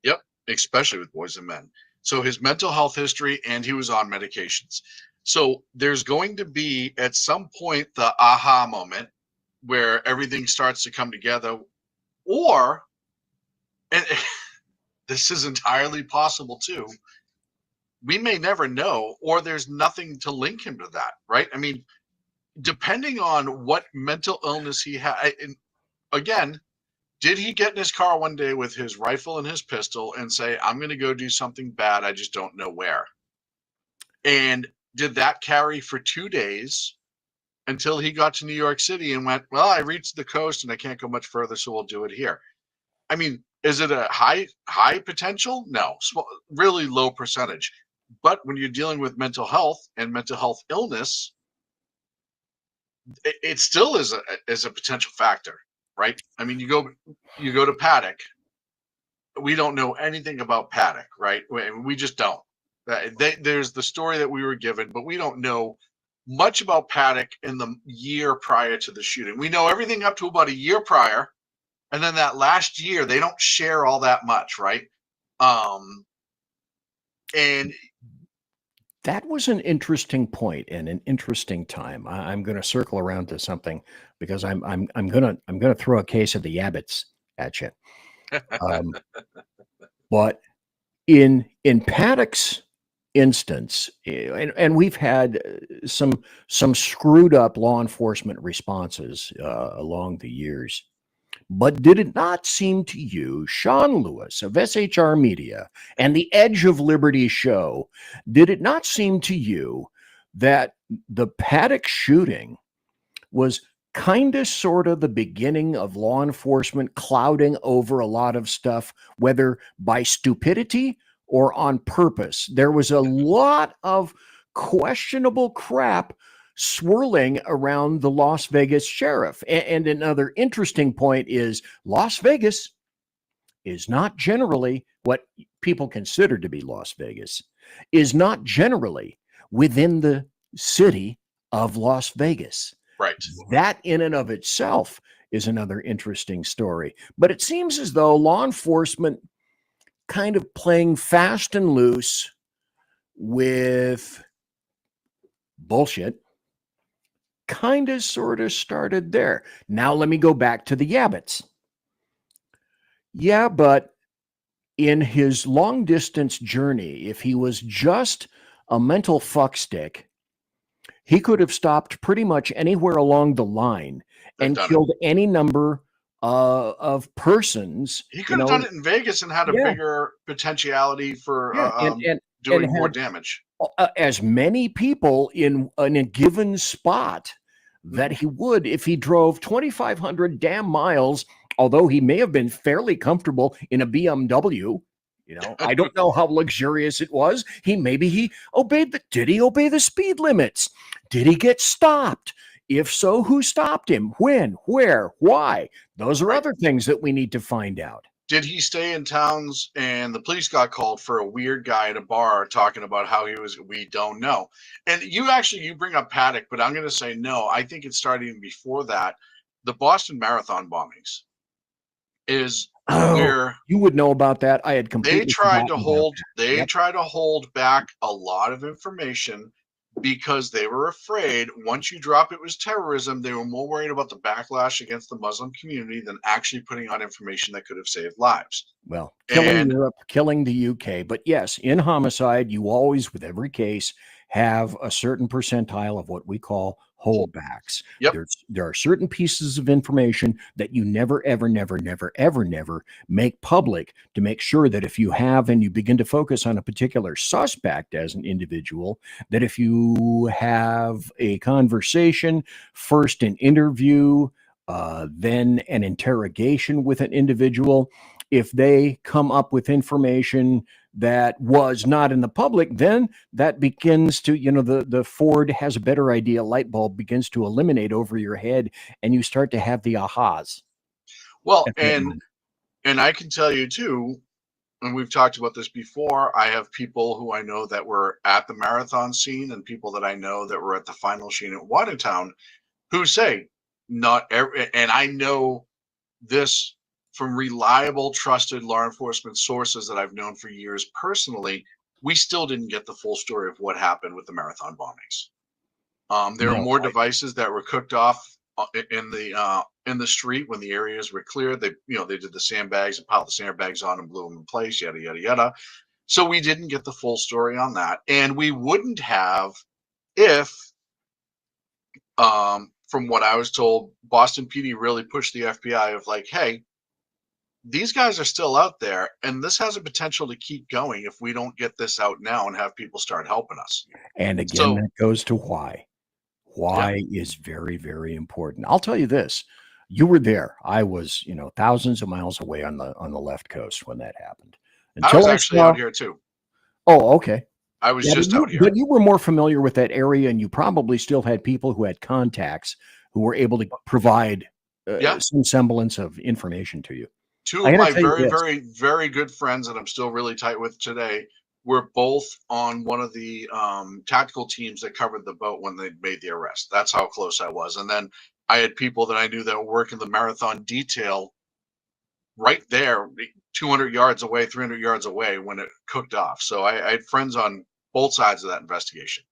Yep, especially with boys and men. So his mental health history, and he was on medications. So there's going to be at some point the aha moment where everything starts to come together, or, and this is entirely possible too, we may never know, or there's nothing to link him to that, right? I mean, depending on what mental illness he had, and again, did he get in his car one day with his rifle and his pistol and say, I'm going to go do something bad, I just don't know where? And did that carry for 2 days until he got to New York City and went, well, I reached the coast and I can't go much further, so we'll do it here? I mean, is it a high potential? No, really low percentage. But when you're dealing with mental health and mental health illness, it still is a potential factor, right? I mean, you go to Paddock. We don't know anything about Paddock, right? We just don't. There's the story that we were given, but we don't know much about Paddock in the year prior to the shooting. We know everything up to about a year prior, and then that last year they don't share all that much, right? And that was an interesting point and an interesting time. I'm going to circle around to something because I'm going to throw a case of the Yabbits at you. But in Paddock's instance, and we've had some screwed up law enforcement responses along the years. But did it not seem to you, Sean Lewis of SHR Media and the Edge of Liberty show, did it not seem to you that the Paddock shooting was kind of sort of the beginning of law enforcement clouding over a lot of stuff, whether by stupidity or on purpose? There was a lot of questionable crap swirling around the Las Vegas sheriff. And another interesting point is Las Vegas is not generally what people consider to be Las Vegas, is not generally within the city of Las Vegas. Right. That in and of itself is another interesting story. But it seems as though law enforcement kind of playing fast and loose with bullshit kind of sort of started there. Now let me go back to the Yabbits. Yeah, but in his long distance journey, if he was just a mental fuckstick, he could have stopped pretty much anywhere along the line They've and done it. killed any number of persons. He You could have know, done it in Vegas and had a yeah, bigger potentiality for yeah, and doing more had damage. as many people in a given spot that Mhm. he would if he drove 2,500 damn miles. Although he may have been fairly comfortable in a BMW. I don't know how luxurious it was. Maybe he obeyed did he obey the speed limits? Did he get stopped? If so, who stopped him? When? Where? Why? Those are Right. other things that we need to find out. Did he stay in towns and the police got called for a weird guy at a bar talking about how he was? We don't know. And you bring up Paddock, but I'm going to say no. I think it started even before that. The Boston Marathon bombings is Oh, where you would know about that. I had they completely tried forgotten to about hold that. they Yep. tried to hold back a lot of information because they were afraid once you drop it was terrorism. They were more worried about the backlash against the Muslim community than actually putting out information that could have saved lives. Well, killing And Europe, killing the UK. But yes, in homicide, you always, with every case, have a certain percentile of what we call holdbacks. Yep. There are certain pieces of information that you never, ever, never, never, ever, never make public to make sure that if you have and you begin to focus on a particular suspect as an individual, that if you have a conversation, first an interview, then an interrogation with an individual, if they come up with information that was not in the public, then that begins to, the Ford has a better idea light bulb begins to illuminate over your head, and you start to have the ahas. well, at that moment. and I can tell you too, and we've talked about this before. I have people who I know that were at the marathon scene and people that I know that were at the final scene at Watertown who say not every, and I know this from reliable, trusted law enforcement sources that I've known for years personally. We still didn't get the full story of what happened with the marathon bombings. There are No, more devices that were cooked off in the street when the areas were cleared. They did the sandbags and piled the sandbags on and blew them in place. Yada yada yada. So we didn't get the full story on that, and we wouldn't have if, from what I was told, Boston PD really pushed the FBI of like, hey, these guys are still out there, and this has a potential to keep going if we don't get this out now and have people start helping us. And again, So that goes to why. yeah, Why is very, very important. I'll tell you this. You were there. I was, thousands of miles away on the left coast when that happened. I was Until I actually saw. out here too. Oh, okay. I was Yeah, just out here. but you were more familiar with that area, and you probably still had people who had contacts who were able to provide Yeah. some semblance of information to you. Two I of gotta my tell you very, this. very, very good friends that I'm still really tight with today were both on one of the tactical teams that covered the boat when they made the arrest. That's how close I was. And then I had people that I knew that were working the marathon detail right there, 200 yards away, 300 yards away when it cooked off. So I had friends on both sides of that investigation.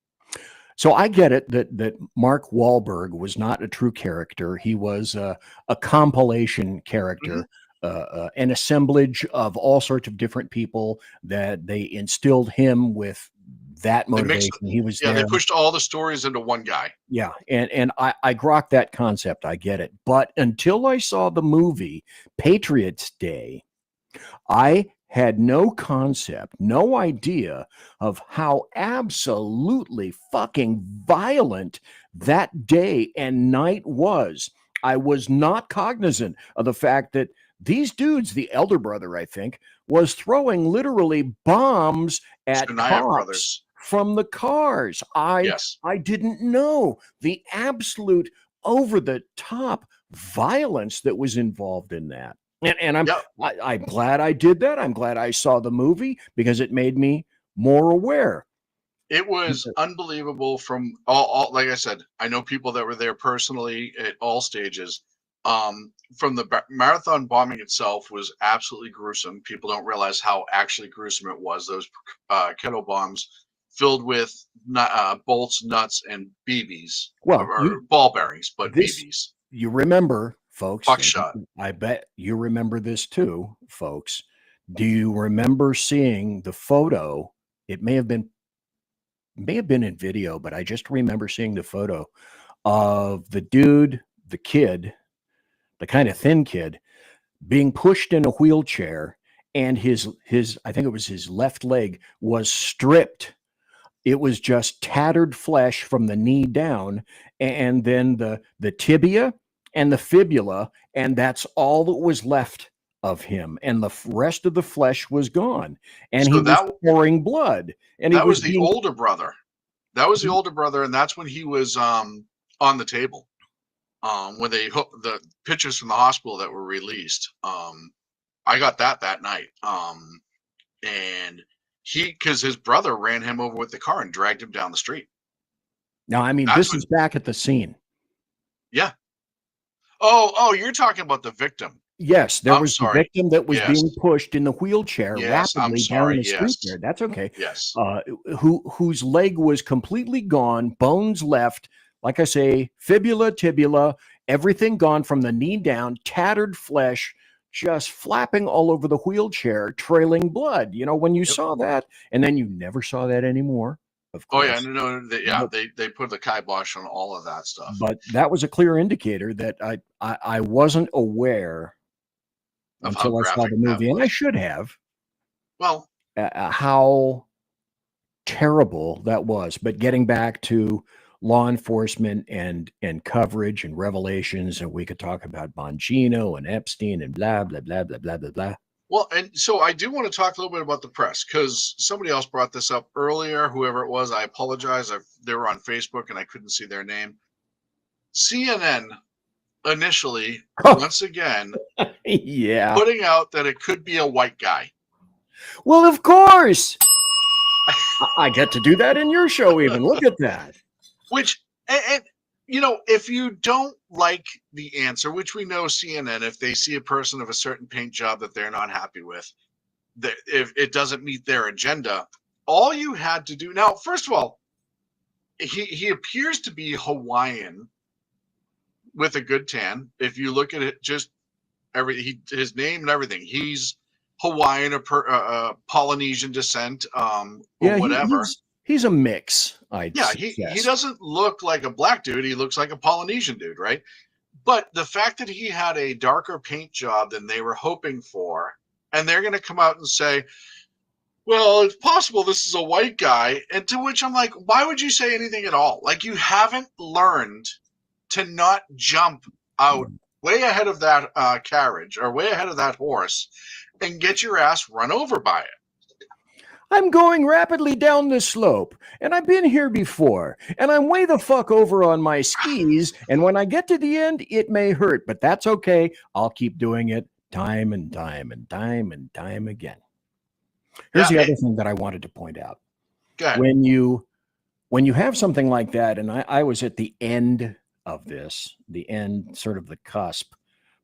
So I get it that Mark Wahlberg was not a true character. He was a compilation character, an assemblage of all sorts of different people that they instilled him with that They mixed, motivation. He was yeah, there. they pushed all the stories into one guy. Yeah, and I grok that concept. I get it. But until I saw the movie Patriots Day, I had no concept, no idea of how absolutely fucking violent that day and night was. I was not cognizant of the fact that these dudes, the elder brother, I think, was throwing literally bombs at Tsarnaev cops brothers. from the cars. Yes. I didn't know the absolute over the top violence that was involved in that. And I'm glad I did that. I'm glad I saw the movie because it made me more aware. It was unbelievable from all, like I said, I know people that were there personally at all stages. From the marathon bombing itself was absolutely gruesome. People don't realize how actually gruesome it was. Those kettle bombs filled with bolts, nuts, and BBs, Well, or ball bearings, but BBs. You remember folks. Buckshot. I bet you remember this too, folks. Do you remember seeing the photo? It may have been in video, but I just remember seeing the photo of the dude, the kid, the kind of thin kid, being pushed in a wheelchair, and his I think it was his left leg was stripped. It was just tattered flesh from the knee down, and then the tibia and the fibula, and that's all that was left of him, and the rest of the flesh was gone, and So he was pouring blood, and he that was was the being, older brother. That was the older brother, and that's when he was on the table. When they hooked the pictures from the hospital that were released. I got that night. And because his brother ran him over with the car and dragged him down the street. now, I mean, That's this is back at the scene. Yeah. Oh, you're talking about the victim. Yes, there I'm was the sorry. victim that was Yes. being pushed in the wheelchair Yes, I'm rapidly sorry. down the street Yes. there. That's okay. Yes. Whose leg was completely gone, bones left, like I say, fibula, tibula, everything gone from the knee down, tattered flesh, just flapping all over the wheelchair, trailing blood. You know, when you saw that, and then you never saw that anymore, of Oh course. yeah, no, they put the kibosh on all of that stuff. But that was a clear indicator that I wasn't aware Of how until I saw graphic the that movie, and I was. should have, Well, how terrible that was. But getting back to law enforcement and coverage and revelations, and we could talk about Bongino and Epstein and blah blah blah blah blah blah blah. well, and so I do want to talk a little bit about the press because somebody else brought this up earlier. Whoever it was, I apologize. They were on Facebook and I couldn't see their name. CNN initially, once again, Yeah. putting out that it could be a white guy. Well, of course. I get to do that in your show even. Look at that. Which, and you know, if you don't like the answer, which we know CNN, if they see a person of a certain paint job that they're not happy with, that if it doesn't meet their agenda, all you had to do now, first of all, he appears to be Hawaiian with a good tan. If you look at it, just his name and everything, he's Hawaiian or Polynesian descent, or Yeah, whatever. he's a mix. Yeah, he doesn't look like a black dude. He looks like a Polynesian dude, right? But the fact that he had a darker paint job than they were hoping for, and they're going to come out and say, well, it's possible this is a white guy. And to which I'm like, why would you say anything at all? Like, you haven't learned to not jump out way ahead of that carriage or way ahead of that horse and get your ass run over by it. I'm going rapidly down the slope, and I've been here before, and I'm way the fuck over on my skis, and when I get to the end, it may hurt, but that's okay. I'll keep doing it time and time and time and time again. Here's the other thing that I wanted to point out. Go ahead. When you have something like that, and I was at the end of this, the end, sort of the cusp,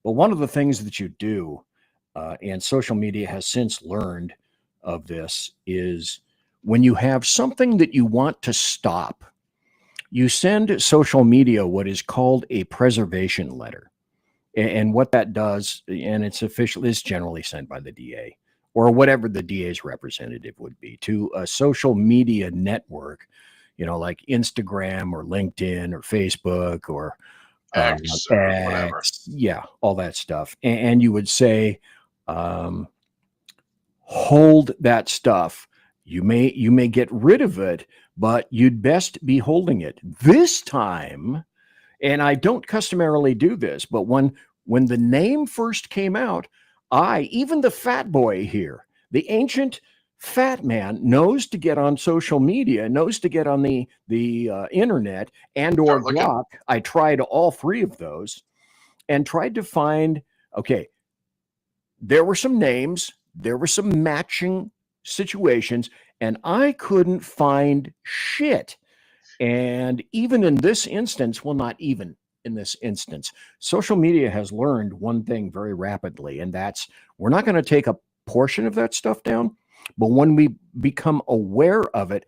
but one of the things that you do, and social media has since learned of this, is when you have something that you want to stop, you send social media what is called a preservation letter. And what that does, and it's official, is generally sent by the DA or whatever the DA's representative would be, to a social media network, you know, like Instagram or LinkedIn or Facebook or X or whatever. Yeah, all that stuff. And you would say, hold that stuff. You may get rid of it, but you'd best be holding it. This time, and I don't customarily do this, but when the name first came out, even the fat boy here, the ancient fat man, knows to get on social media, knows to get on the internet and or blog. I tried all three of those and tried to find, okay, there were some names, there were some matching situations, and I couldn't find shit. And even in this instance, well, not even in this instance, social media has learned one thing very rapidly, and that's we're not going to take a portion of that stuff down, but when we become aware of it,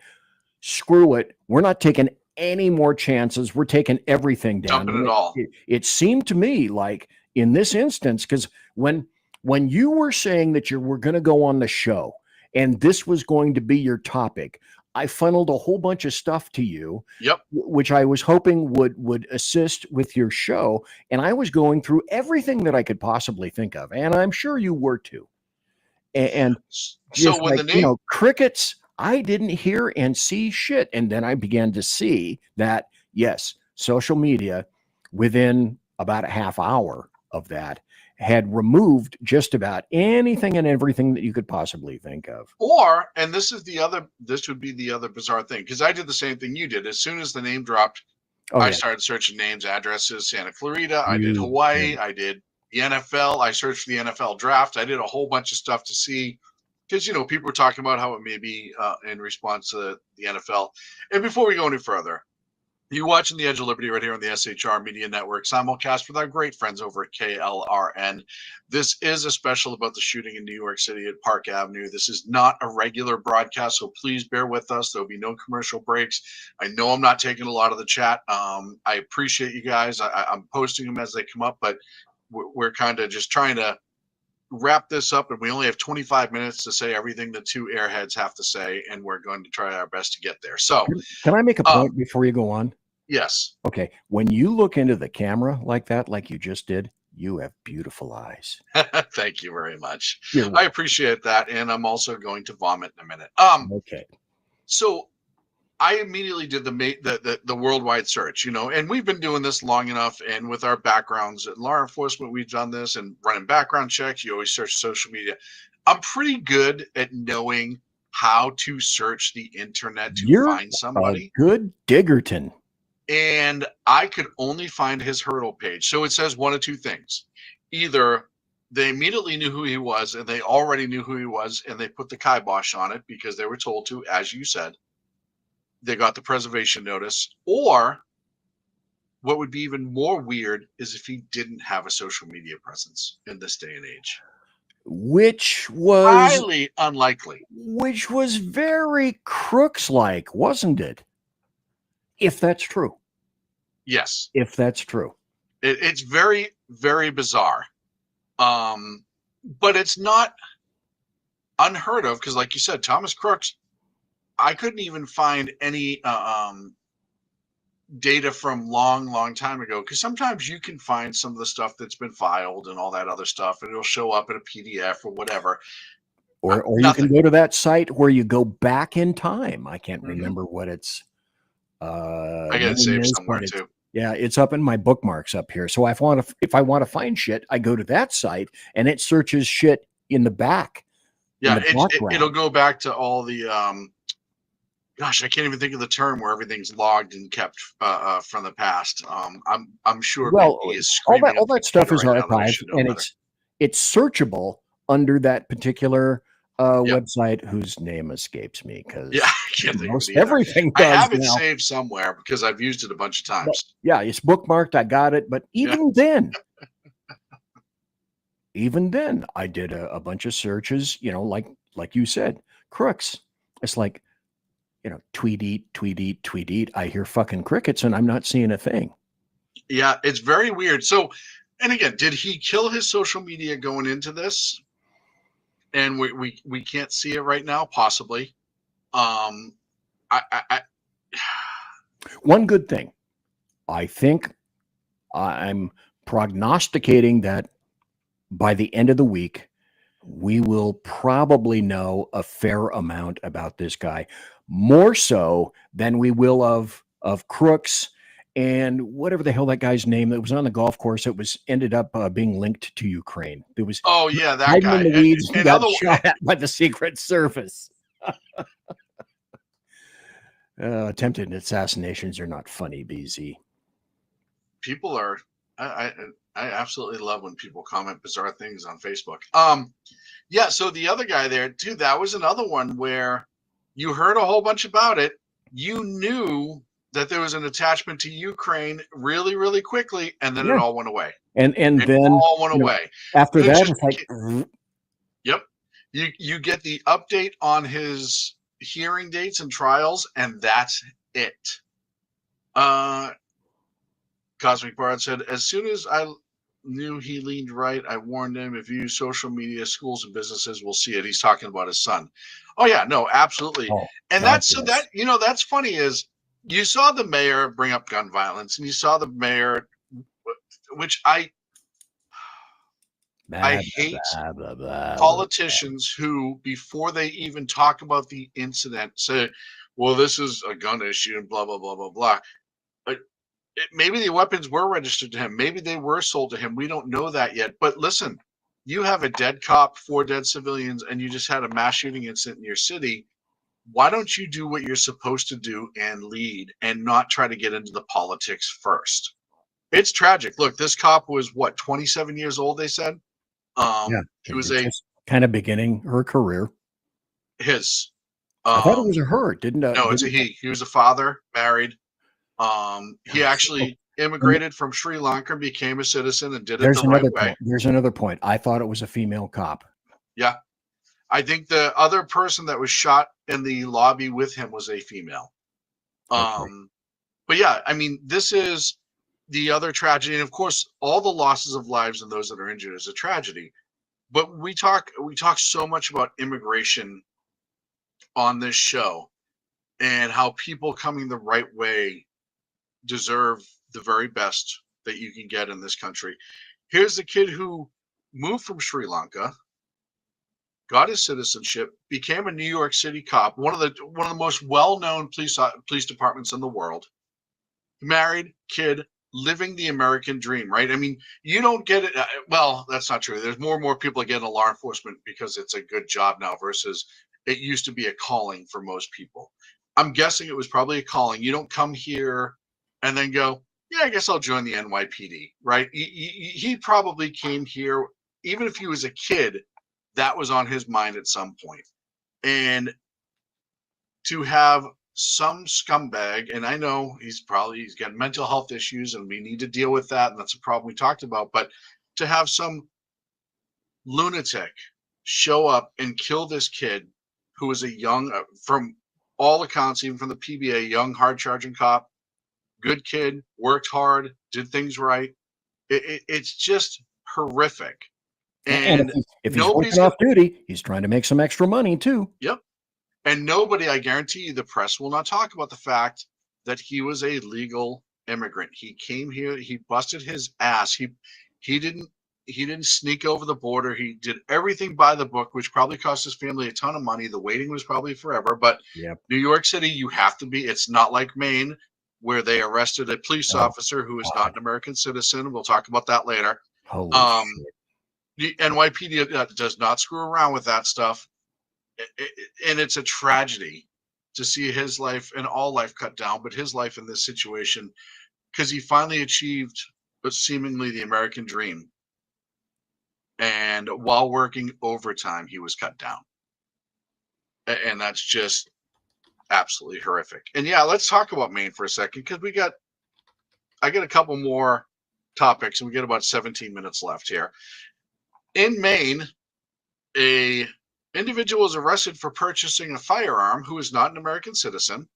screw it. We're not taking any more chances. We're taking everything down. Dumping it all. It seemed to me like in this instance, because when you were saying that you were going to go on the show and this was going to be your topic, I funneled a whole bunch of stuff to you, which I was hoping would assist with your show. And I was going through everything that I could possibly think of, and I'm sure you were too. And just when like, crickets, I didn't hear and see shit. And then I began to see that, yes, social media within about a half hour of that had removed just about anything and everything that you could possibly think of. And this would be the other bizarre thing, because I did the same thing you did. As soon as the name dropped, I started searching names, addresses, Santa Clarita. I did Hawaii. I did the NFL. I searched for the NFL draft. I did a whole bunch of stuff to see, because, people were talking about how it may be in response to the NFL. And before we go any further, you're watching The Edge of Liberty right here on the SHR Media Network, simulcast with our great friends over at KLRN. This is a special about the shooting in New York City at Park Avenue. This is not a regular broadcast, so please bear with us. There'll be no commercial breaks. I know I'm not taking a lot of the chat. I appreciate you guys. I'm posting them as they come up, but we're kind of just trying to wrap this up, and we only have 25 minutes to say everything the two airheads have to say, and we're going to try our best to get there. So can I make a point before you go on? Yes. Okay. When you look into the camera like that, like you just did, you have beautiful eyes. Thank you very much. You're welcome. I appreciate that. And I'm also going to vomit in a minute. Okay. So I immediately did the worldwide search, and we've been doing this long enough. And with our backgrounds in law enforcement, we've done this and running background checks. You always search social media. I'm pretty good at knowing how to search the internet to find somebody. A good diggerton. And I could only find his hurdle page. So it says one of two things. Either they immediately knew who he was, and they already knew who he was, and they put the kibosh on it because they were told to, as you said. They got the preservation notice. Or what would be even more weird is if he didn't have a social media presence in this day and age. Which was highly unlikely. Which was very Crooks-like, wasn't it? If that's true. Yes. If that's true. It's very, very bizarre. But it's not unheard of, because like you said, Thomas Crooks, I couldn't even find any data from long time ago, because sometimes you can find some of the stuff that's been filed and all that other stuff, and it'll show up in a PDF or whatever. Or you can go to that site where you go back in time. I can't remember what it's. I got it saved somewhere too. Yeah, it's up in my bookmarks up here. So if I want to find shit, I go to that site and it searches shit in the back. Yeah, it'll go back to all the gosh, I can't even think of the term where everything's logged and kept from the past. I'm sure. Well, is all that stuff is archived, and it's searchable under that particular website whose name escapes me, because I can't think of it everything I does have it now. saved somewhere because I've used it a bunch of times. But, yeah, it's bookmarked. I got it, but even then, I did a bunch of searches. Like you said, Crooks. It's like, tweet eat. I hear fucking crickets, and I'm not seeing a thing. Yeah, it's very weird. So, and again, did he kill his social media going into this? And we can't see it right now, possibly. One good thing, I think I'm prognosticating that by the end of the week, we will probably know a fair amount about this guy, more so than we will of Crooks and whatever the hell that guy's name that was on the golf course that was ended up being linked to Ukraine. There was that guy in the weeds and got shot at by the Secret Service. Attempted assassinations are not funny, BZ. People are. I absolutely love when people comment bizarre things on Facebook. Yeah. So the other guy there too, that was another one where you heard a whole bunch about it. You knew that there was an attachment to Ukraine really, really quickly, and then it all went away. And it then all went away. After It that, just it's like, yep. You get the update on his hearing dates and trials, and that's it. Cosmic Bard said, as soon as I knew he leaned right. I warned him, if you use social media, schools and businesses will see it. He's talking about his son. Oh yeah, no, absolutely. Oh, And God, that's so yes. that that's funny is you saw the mayor bring up gun violence, and you saw the mayor, which I Blah, hate blah, blah, blah, blah. politicians who, before they even talk about the incident, say, well, this is a gun issue and blah, blah, blah, blah, blah. But maybe the weapons were registered to him. Maybe they were sold to him. We don't know that yet. But listen, you have a dead cop, 4 dead civilians, and you just had a mass shooting incident in your city. Why don't you do what you're supposed to do and lead and not try to get into the politics first? It's tragic. Look, this cop was what, 27 years old, they said? Yeah, He was a just kind of beginning her career. his I thought it was a her. no, it's a he. He was a father, married. He actually immigrated from Sri Lanka, became a citizen, and did it There's the right another way. point. There's another point. I thought it was a female cop. Yeah. I think the other person that was shot in the lobby with him was a female. But yeah, I mean, this is the other tragedy. And of course, all the losses of lives and those that are injured is a tragedy. But we talk so much about immigration on this show and how people coming the right way deserve the very best that you can get in this country. Here's a kid who moved from Sri Lanka, got his citizenship, became a New York City cop, one of the most well-known police departments in the world. Married, kid, living the American dream, right? I mean, you don't get it. Well, that's not true. There's more and more people getting law enforcement because it's a good job now versus it used to be a calling for most people. I'm guessing it was probably a calling. You don't come here and then go, yeah, I guess I'll join the NYPD, right? He probably came here, even if he was a kid, that was on his mind at some point. And to have some scumbag, and I know he's got mental health issues and we need to deal with that, and that's a problem we talked about, but to have some lunatic show up and kill this kid who was a young, from all accounts, even from the PBA, young, hard-charging cop, good kid, worked hard, did things right. It's just horrific. And if he's working off duty, he's trying to make some extra money too. Yep. And nobody, I guarantee you, the press will not talk about the fact that he was a legal immigrant. He came here, he busted his ass. He didn't sneak over the border. He did everything by the book, which probably cost his family a ton of money. The waiting was probably forever. But New York City, you have to be. It's not like Maine, where they arrested a police officer who is not an American citizen. We'll talk about that later. Holy shit. The NYPD does not screw around with that stuff. And it's a tragedy to see his life and all life cut down, but his life in this situation, because he finally achieved seemingly the American dream. And while working overtime, he was cut down. And that's just absolutely horrific. And yeah, let's talk about Maine for a second, because I got a couple more topics and we get about 17 minutes left here. In Maine, a individual was arrested for purchasing a firearm who is not an American citizen.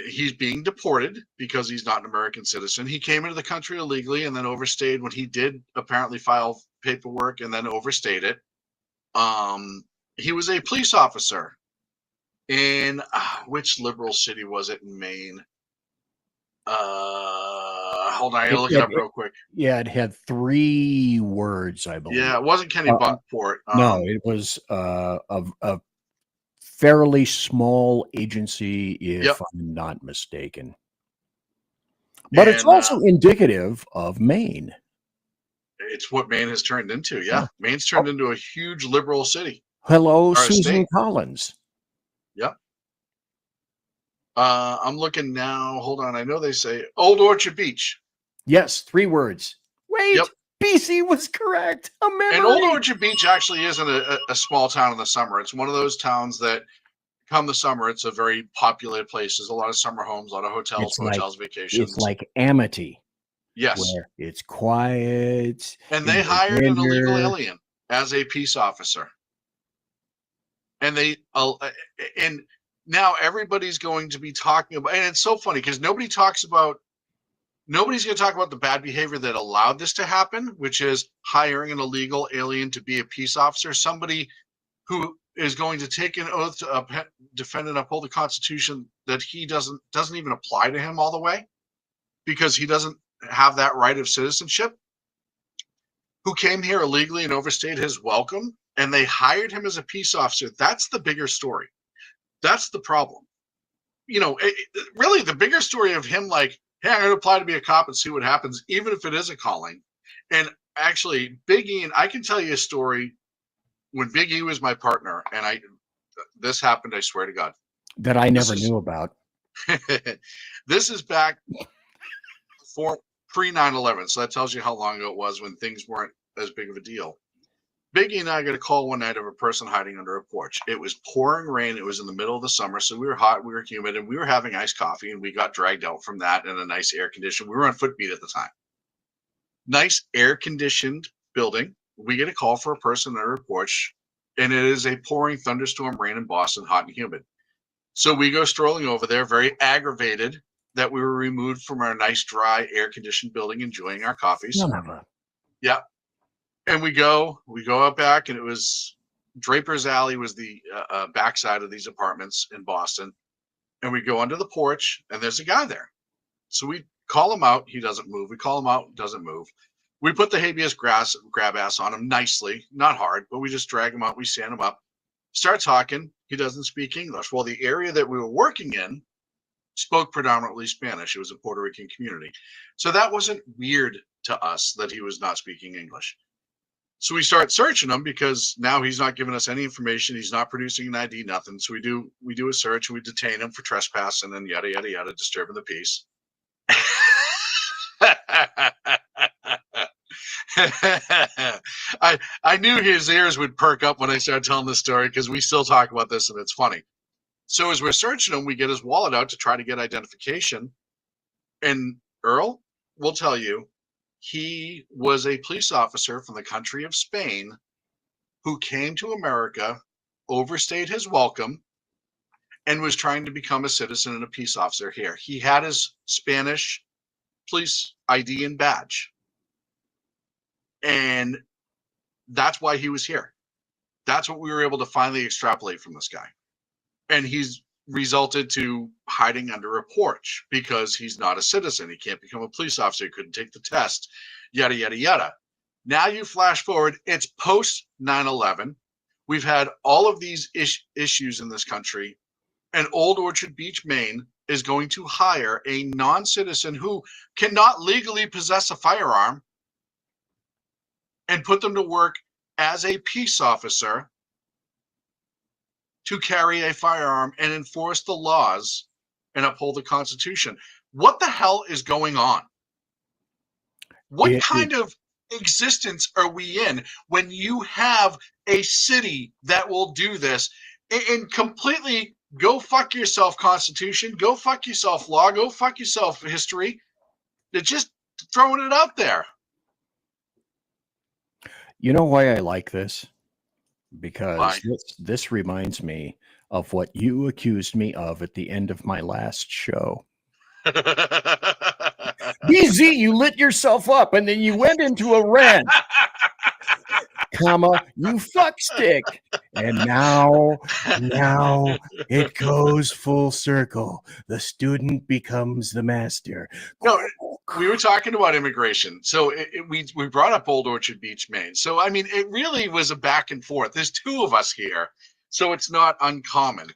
He's being deported because he's not an American citizen. He came into the country illegally and then overstayed when he did apparently file paperwork and then overstayed it. He was a police officer in which liberal city was it in Maine? Hold on, I gotta look it up real quick. Yeah, it had 3 words, I believe. Yeah, it wasn't Kenny Bunkport. No, it was a fairly small agency, if I'm not mistaken. But it's also indicative of Maine. It's what Maine has turned into. Yeah, Maine's turned into a huge liberal city. Hello, Susan Collins. Yep. I'm looking now. Hold on. I know they say Old Orchard Beach. Yes, 3 words. Wait, BC was correct. And Old Orchard Beach actually isn't a small town in the summer. It's one of those towns that come the summer, it's a very populated place. There's a lot of summer homes, a lot of hotels, vacations. It's like Amity. Yes. Where it's quiet. And they hired an illegal alien as a peace officer. And now everybody's going to be talking about, and it's so funny because nobody talks about Nobody's going to talk about the bad behavior that allowed this to happen, which is hiring an illegal alien to be a peace officer, somebody who is going to take an oath to defend and uphold the Constitution that he doesn't even apply to him all the way because he doesn't have that right of citizenship, who came here illegally and overstayed his welcome, and they hired him as a peace officer. That's the bigger story. That's the problem. You know, really the bigger story of him like, hey, I'm going to apply to be a cop and see what happens, even if it is a calling. And actually, Big E, and I can tell you a story when Big E was my partner, and this happened, I swear to God. That I never knew about. This is back for pre 9/11, so that tells you how long ago it was when things weren't as big of a deal. Biggie and I got a call one night of a person hiding under a porch. It was pouring rain. It was in the middle of the summer, so we were hot, we were humid, and we were having iced coffee, and we got dragged out from that in a nice air condition. We were on Footbeat at the time. Nice air conditioned building. We get a call for a person under a porch, and it is a pouring thunderstorm rain in Boston, hot and humid. So we go strolling over there, very aggravated that we were removed from our nice, dry, air-conditioned building, enjoying our coffees. Yeah. And we go out back, and it was Draper's Alley was the backside of these apartments in Boston. And we go under the porch, and there's a guy there. So we call him out. He doesn't move. We call him out. Doesn't move. We put the habeas grab ass on him nicely, not hard, but we just drag him out. We stand him up, start talking. He doesn't speak English. Well, the area that we were working in spoke predominantly Spanish. It was a Puerto Rican community. So that wasn't weird to us that he was not speaking English. So we start searching him because now he's not giving us any information. He's not producing an ID, nothing. So we do a search and we detain him for trespass and then yada, yada, yada, disturbing the peace. I knew his ears would perk up when I started telling this story because we still talk about this and it's funny. So as we're searching him, we get his wallet out to try to get identification. And Earl will tell you, he was a police officer from the country of Spain who came to America, overstayed his welcome, and was trying to become a citizen and a peace officer here. He had his Spanish police ID and badge. And that's why he was here. That's what we were able to finally extrapolate from this guy. And he's resulted to hiding under a porch because he's not a citizen. He can't become a police officer. He couldn't take the test, yada, yada, yada. Now you flash forward, it's post 9/11. We've had all of these issues in this country, and Old Orchard Beach, Maine is going to hire a non-citizen who cannot legally possess a firearm and put them to work as a peace officer to carry a firearm and enforce the laws and uphold the Constitution. What the hell is going on? What kind of existence are we in when you have a city that will do this and completely go fuck yourself, Constitution, go fuck yourself, law, go fuck yourself, history? They're just throwing it out there. You know why I like this? Because this reminds me of what you accused me of at the end of my last show. BZ, you lit yourself up and then you went into a rant. Comma, you fuck stick. And now it goes full circle. The student becomes the master. No, we were talking about immigration. So we brought up Old Orchard Beach, Maine. So, I mean, it really was a back and forth. There's two of us here, so it's not uncommon.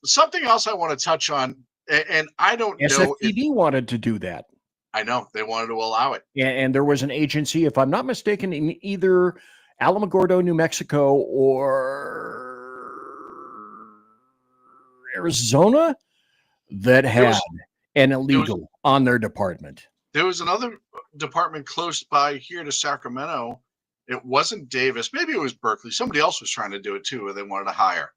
Something else I want to touch on, and I don't know. SFTD wanted to do that. I know. They wanted to allow it. And there was an agency, if I'm not mistaken, in either Alamogordo, New Mexico, or Arizona that had an illegal on their department. There was another department close by here to Sacramento. It wasn't Davis. Maybe it was Berkeley. Somebody else was trying to do it too, or they wanted to hire.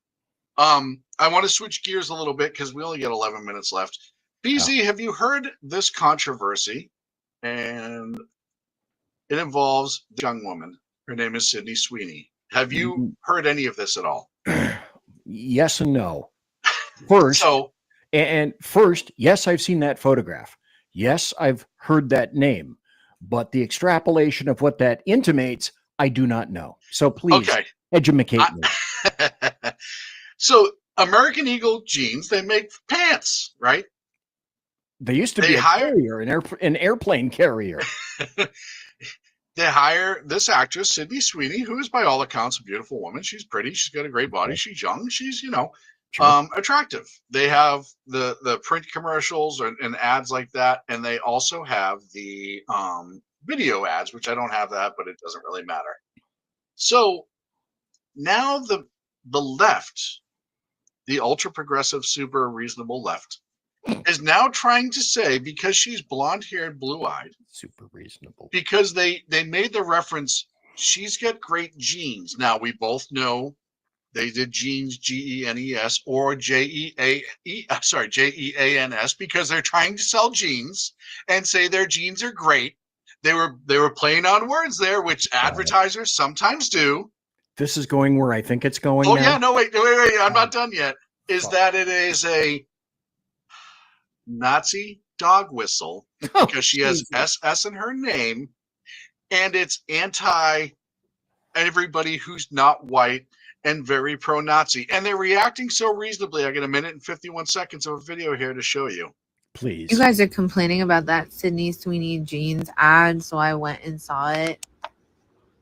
I want to switch gears a little bit because we only get 11 minutes left. BZ, have you heard this controversy? And it involves the young woman. Her name is Sydney Sweeney. Have you heard any of this at all? Yes and no. First, yes, I've seen that photograph. Yes, I've heard that name, but the extrapolation of what that intimates, I do not know. So please educate me. So American Eagle jeans, they make pants, right? They used to be a carrier, an airplane carrier. They hire this actress, Sydney Sweeney, who is by all accounts a beautiful woman. She's pretty. She's got a great body. She's young. She's, attractive. They have the print commercials and ads like that. And they also have the video ads, which I don't have that, but it doesn't really matter. So now the left, the ultra progressive, super reasonable left, is now trying to say, because she's blonde haired, blue eyed, super reasonable, because they made the reference, she's got great genes. Now we both know they did genes, Genes, or Jeans, because they're trying to sell jeans and say their genes are great. They were playing on words there, which advertisers sometimes do. This is going where I think it's going. Oh now. yeah, no, wait, I'm not done yet. Is that it is a Nazi dog whistle because she has SS in her name, and it's anti everybody who's not white and very pro-Nazi. And they're reacting so reasonably. I got 1 minute and 51 seconds of a video here to show you. Please. You guys are complaining about that Sydney Sweeney jeans ad, so I went and saw it.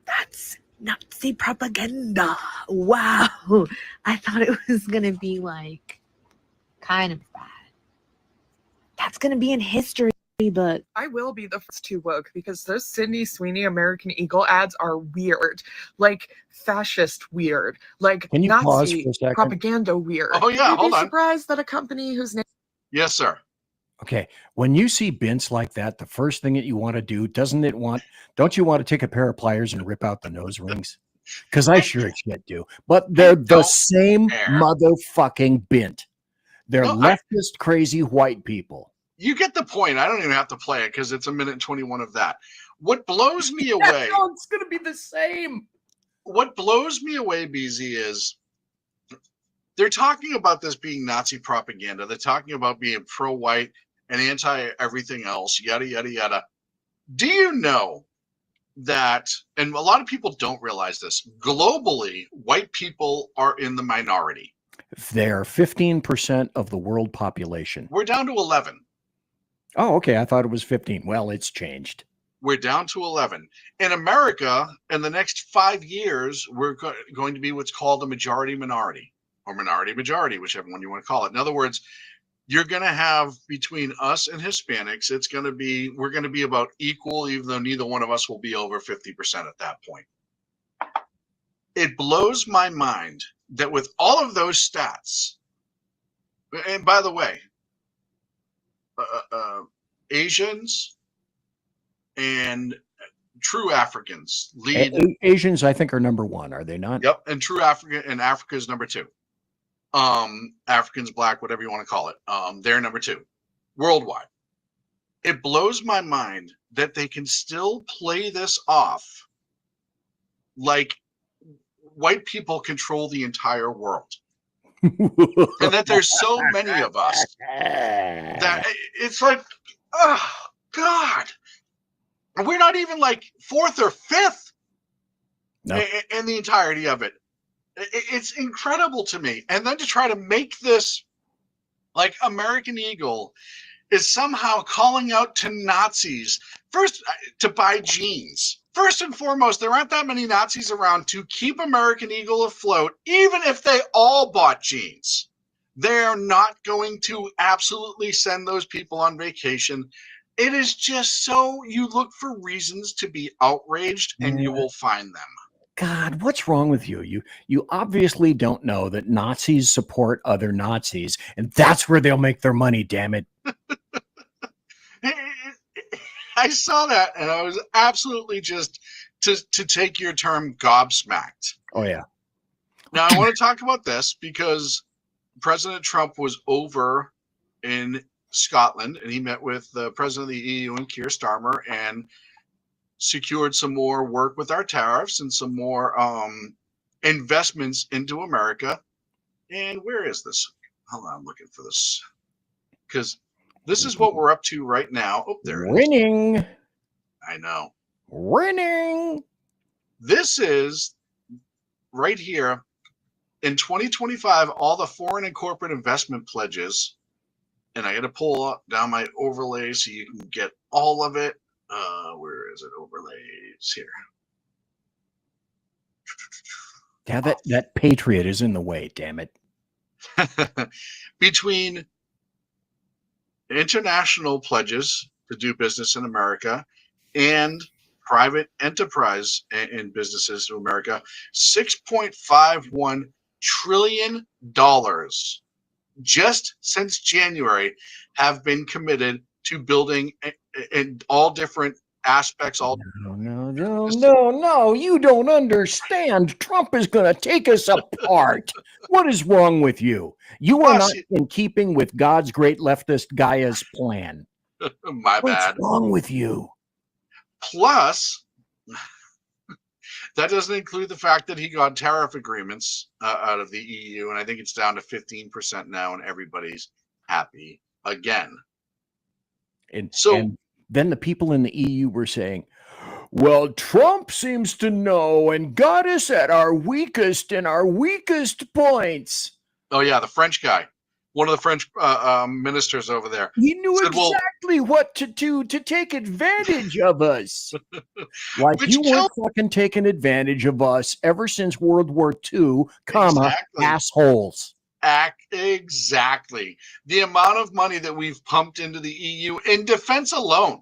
That's Nazi propaganda. Wow. I thought it was going to be like kind of bad. That's going to be in history book. I will be the first to woke because those Sydney Sweeney American Eagle ads are weird, like fascist weird, like Can you pause Nazi for a second? propaganda weird. Oh, yeah, You'd hold be on. surprised that a company whose name. Yes, sir. Okay. When you see bints like that, the first thing that you want to do, don't you want to take a pair of pliers and rip out the nose rings? Because I sure as shit do. But they're the same motherfucking bint. They're leftist crazy white people. You get the point. I don't even have to play it because it's 1 minute and 21 of that. What blows me away. No, it's going to be the same. What blows me away, BZ, is they're talking about this being Nazi propaganda. They're talking about being pro-white and anti-everything else, yada, yada, yada. Do you know that, and a lot of people don't realize this, globally, white people are in the minority. They're 15% of the world population. We're down to 11. Oh, okay. I thought it was 15. Well, it's changed. We're down to 11. In America, in the next 5 years, we're going to be what's called a majority-minority, or minority-majority, whichever one you want to call it. In other words, you're going to have between us and Hispanics, we're going to be about equal, even though neither one of us will be over 50% at that point. It blows my mind that with all of those stats, and by the way, Asians and true Africans lead. Asians, I think, are number one, are they not? Yep, and true Africa, and Africa is number 2. Africans, black, whatever you want to call it, they're number 2 worldwide. It blows my mind that they can still play this off like white people control the entire world. And that there's so many of us that it's like, oh God, we're not even like 4th or 5th in the entirety of it. It's incredible to me. And then to try to make this like American Eagle is somehow calling out to Nazis first to buy jeans. First and foremost, there aren't that many Nazis around to keep American Eagle afloat, even if they all bought jeans. They're not going to absolutely send those people on vacation. It is just so you look for reasons to be outraged and you will find them. God, what's wrong with you? You obviously don't know that Nazis support other Nazis, and that's where they'll make their money, damn it. I saw that, and I was absolutely just, to take your term, gobsmacked. Oh, yeah. Now, I want to talk about this because President Trump was over in Scotland, and he met with the president of the EU and Keir Starmer and secured some more work with our tariffs and some more investments into America. And where is this? Hold on, I'm looking for this. Because This is what we're up to right now. Oh, there it is. Winning. I know. Winning. This is right here. In 2025, all the foreign and corporate investment pledges, and I got to pull up down my overlay so you can get all of it. Where is it? Overlays here. Yeah, that Patriot is in the way, damn it. Between international pledges to do business in America and private enterprise in businesses in America, $6.51 trillion just since January have been committed to building in all different aspects. No, you don't understand. Trump is going to take us apart. What is wrong with you? You are not in keeping with God's great leftist Gaia's plan. My bad. What's wrong with you? Plus, that doesn't include the fact that he got tariff agreements out of the EU, and I think it's down to 15% now, and everybody's happy again. And then the people in the EU were saying, well, Trump seems to know and got us at our weakest and our weakest points. Oh, yeah, the French guy. One of the French ministers over there. He knew exactly what to do to take advantage of us. Like you weren't fucking taking advantage of us ever since World War II, assholes. Exactly. The amount of money that we've pumped into the EU in defense alone,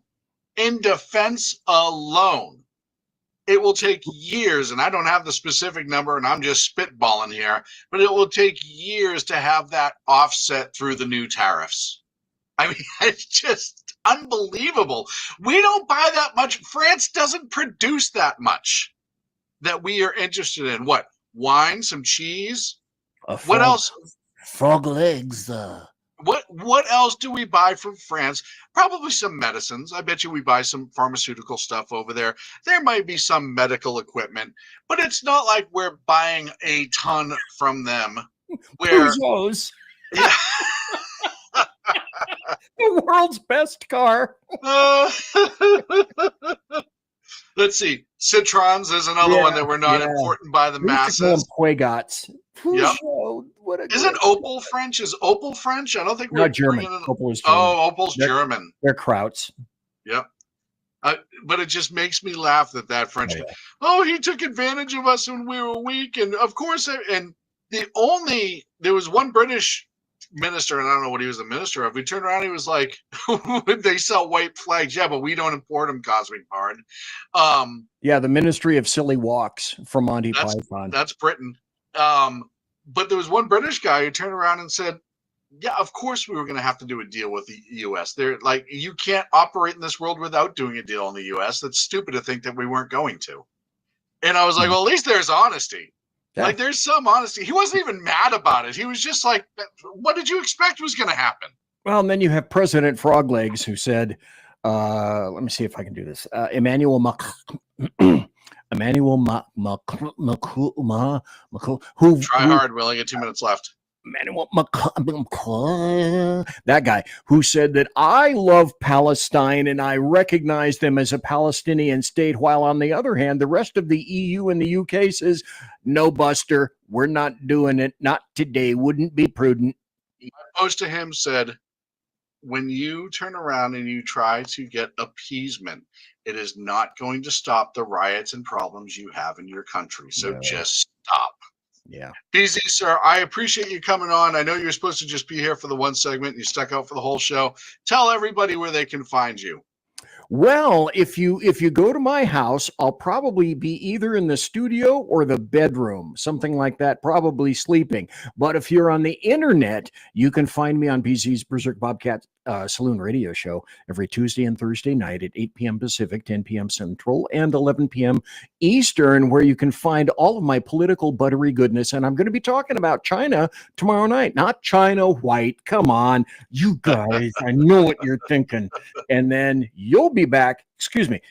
it will take years, and I don't have the specific number, and I'm just spitballing here, but it will take years to have that offset through the new tariffs. I mean, it's just unbelievable. We don't buy that much. France doesn't produce that much that we are interested in. What? Wine, some cheese? What else? Frog legs. What else do we buy from France? Probably some medicines. I bet you we buy some pharmaceutical stuff over there. There might be some medical equipment, but it's not like we're buying a ton from them. Peugeots. Yeah. The world's best car. Let's see. Citrons is another one that we're not important by the masses. Quagots. Yep. What Isn't Opel French? Is Opel French? I don't think we're not German. Opel is German. Oh, Opel's German. They're Krauts. Yep. But it just makes me laugh that French guy. Oh, he took advantage of us when we were weak. And of course, and there was one British minister, and I don't know what he was the minister of. We turned around, he was like, they sell white flags. Yeah, but we don't import them, Cosmic Bard. Yeah, the Ministry of Silly Walks from Monty Python. That's Britain. But there was one British guy who turned around and said, yeah, of course we were going to have to do a deal with the U.S. They're like, you can't operate in this world without doing a deal in the U.S. That's stupid to think that we weren't going to. And I was like, well, at least there's honesty. Yeah. Like, there's some honesty. He wasn't even mad about it. He was just like, what did you expect was going to happen? Well, and then you have President Froglegs who said, let me see if I can do this. Emmanuel Macron, who try hard, Will. I get 2 minutes left. That guy who said that I love Palestine and I recognize them as a Palestinian state, while on the other hand, the rest of the EU and the UK says, no, Buster, we're not doing it. Not today. Wouldn't be prudent. My post to him said, when you turn around and you try to get appeasement, it is not going to stop the riots and problems you have in your country. So just stop. Yeah. BZ, sir, I appreciate you coming on. I know you're supposed to just be here for the one segment. You stuck out for the whole show. Tell everybody where they can find you. Well, if you go to my house, I'll probably be either in the studio or the bedroom, something like that, probably sleeping. But if you're on the internet, you can find me on BZ's Berserk Bobcat Saloon radio show every Tuesday and Thursday night at 8 p.m. Pacific, 10 p.m. Central, and 11 p.m. Eastern, where you can find all of my political buttery goodness. And I'm going to be talking about China tomorrow night, not China White. Come on, you guys, I know what you're thinking. And then you'll be back. Excuse me.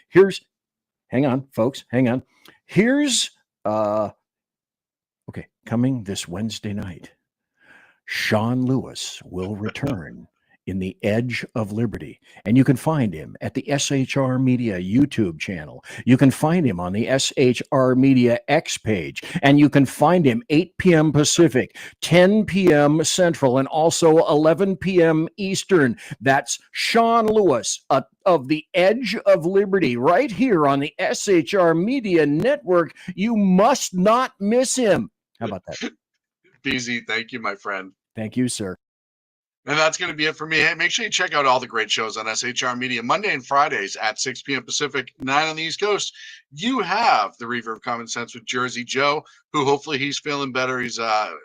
Hang on, folks. Hang on. Here's, coming this Wednesday night, Sean Lewis will return in the Edge of Liberty. And you can find him at the SHR Media YouTube channel. You can find him on the SHR Media X page. And you can find him 8 p.m. Pacific, 10 p.m. Central, and also 11 p.m. Eastern. That's Sean Lewis of the Edge of Liberty right here on the SHR Media Network. You must not miss him. How about that? BZ, thank you, my friend. Thank you, sir. And that's going to be it for me. Hey, make sure you check out all the great shows on SHR Media Monday and Fridays at 6 p.m. Pacific, 9 on the East Coast. You have the Reverb Common Sense with Jersey Joe, who hopefully he's feeling better. He's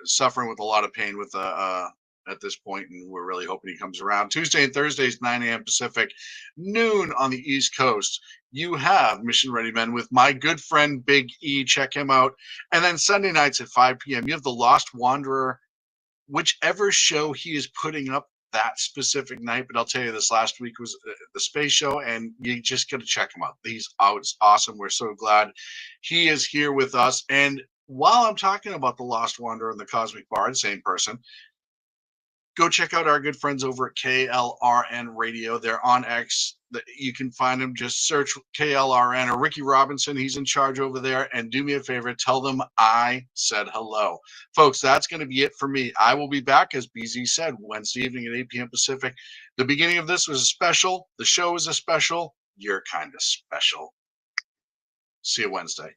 suffering with a lot of pain with at this point, and we're really hoping he comes around. Tuesday and Thursdays, 9 a.m. Pacific, noon on the East Coast. You have Mission Ready Men with my good friend Big E. Check him out. And then Sunday nights at 5 p.m., you have The Lost Wanderer, whichever show he is putting up that specific night. But I'll tell you, this last week was the space show, and you just got to check him out. He's out. It's awesome. We're so glad he is here with us. And while I'm talking about The Lost Wanderer and the Cosmic Bard, same person, go check out our good friends over at KLRN Radio. They're on X. You can find them. Just search KLRN or Ricky Robinson. He's in charge over there. And do me a favor, tell them I said hello. Folks, that's going to be it for me. I will be back, as BZ said, Wednesday evening at 8 p.m. Pacific. The beginning of this was a special. The show is a special. You're kind of special. See you Wednesday.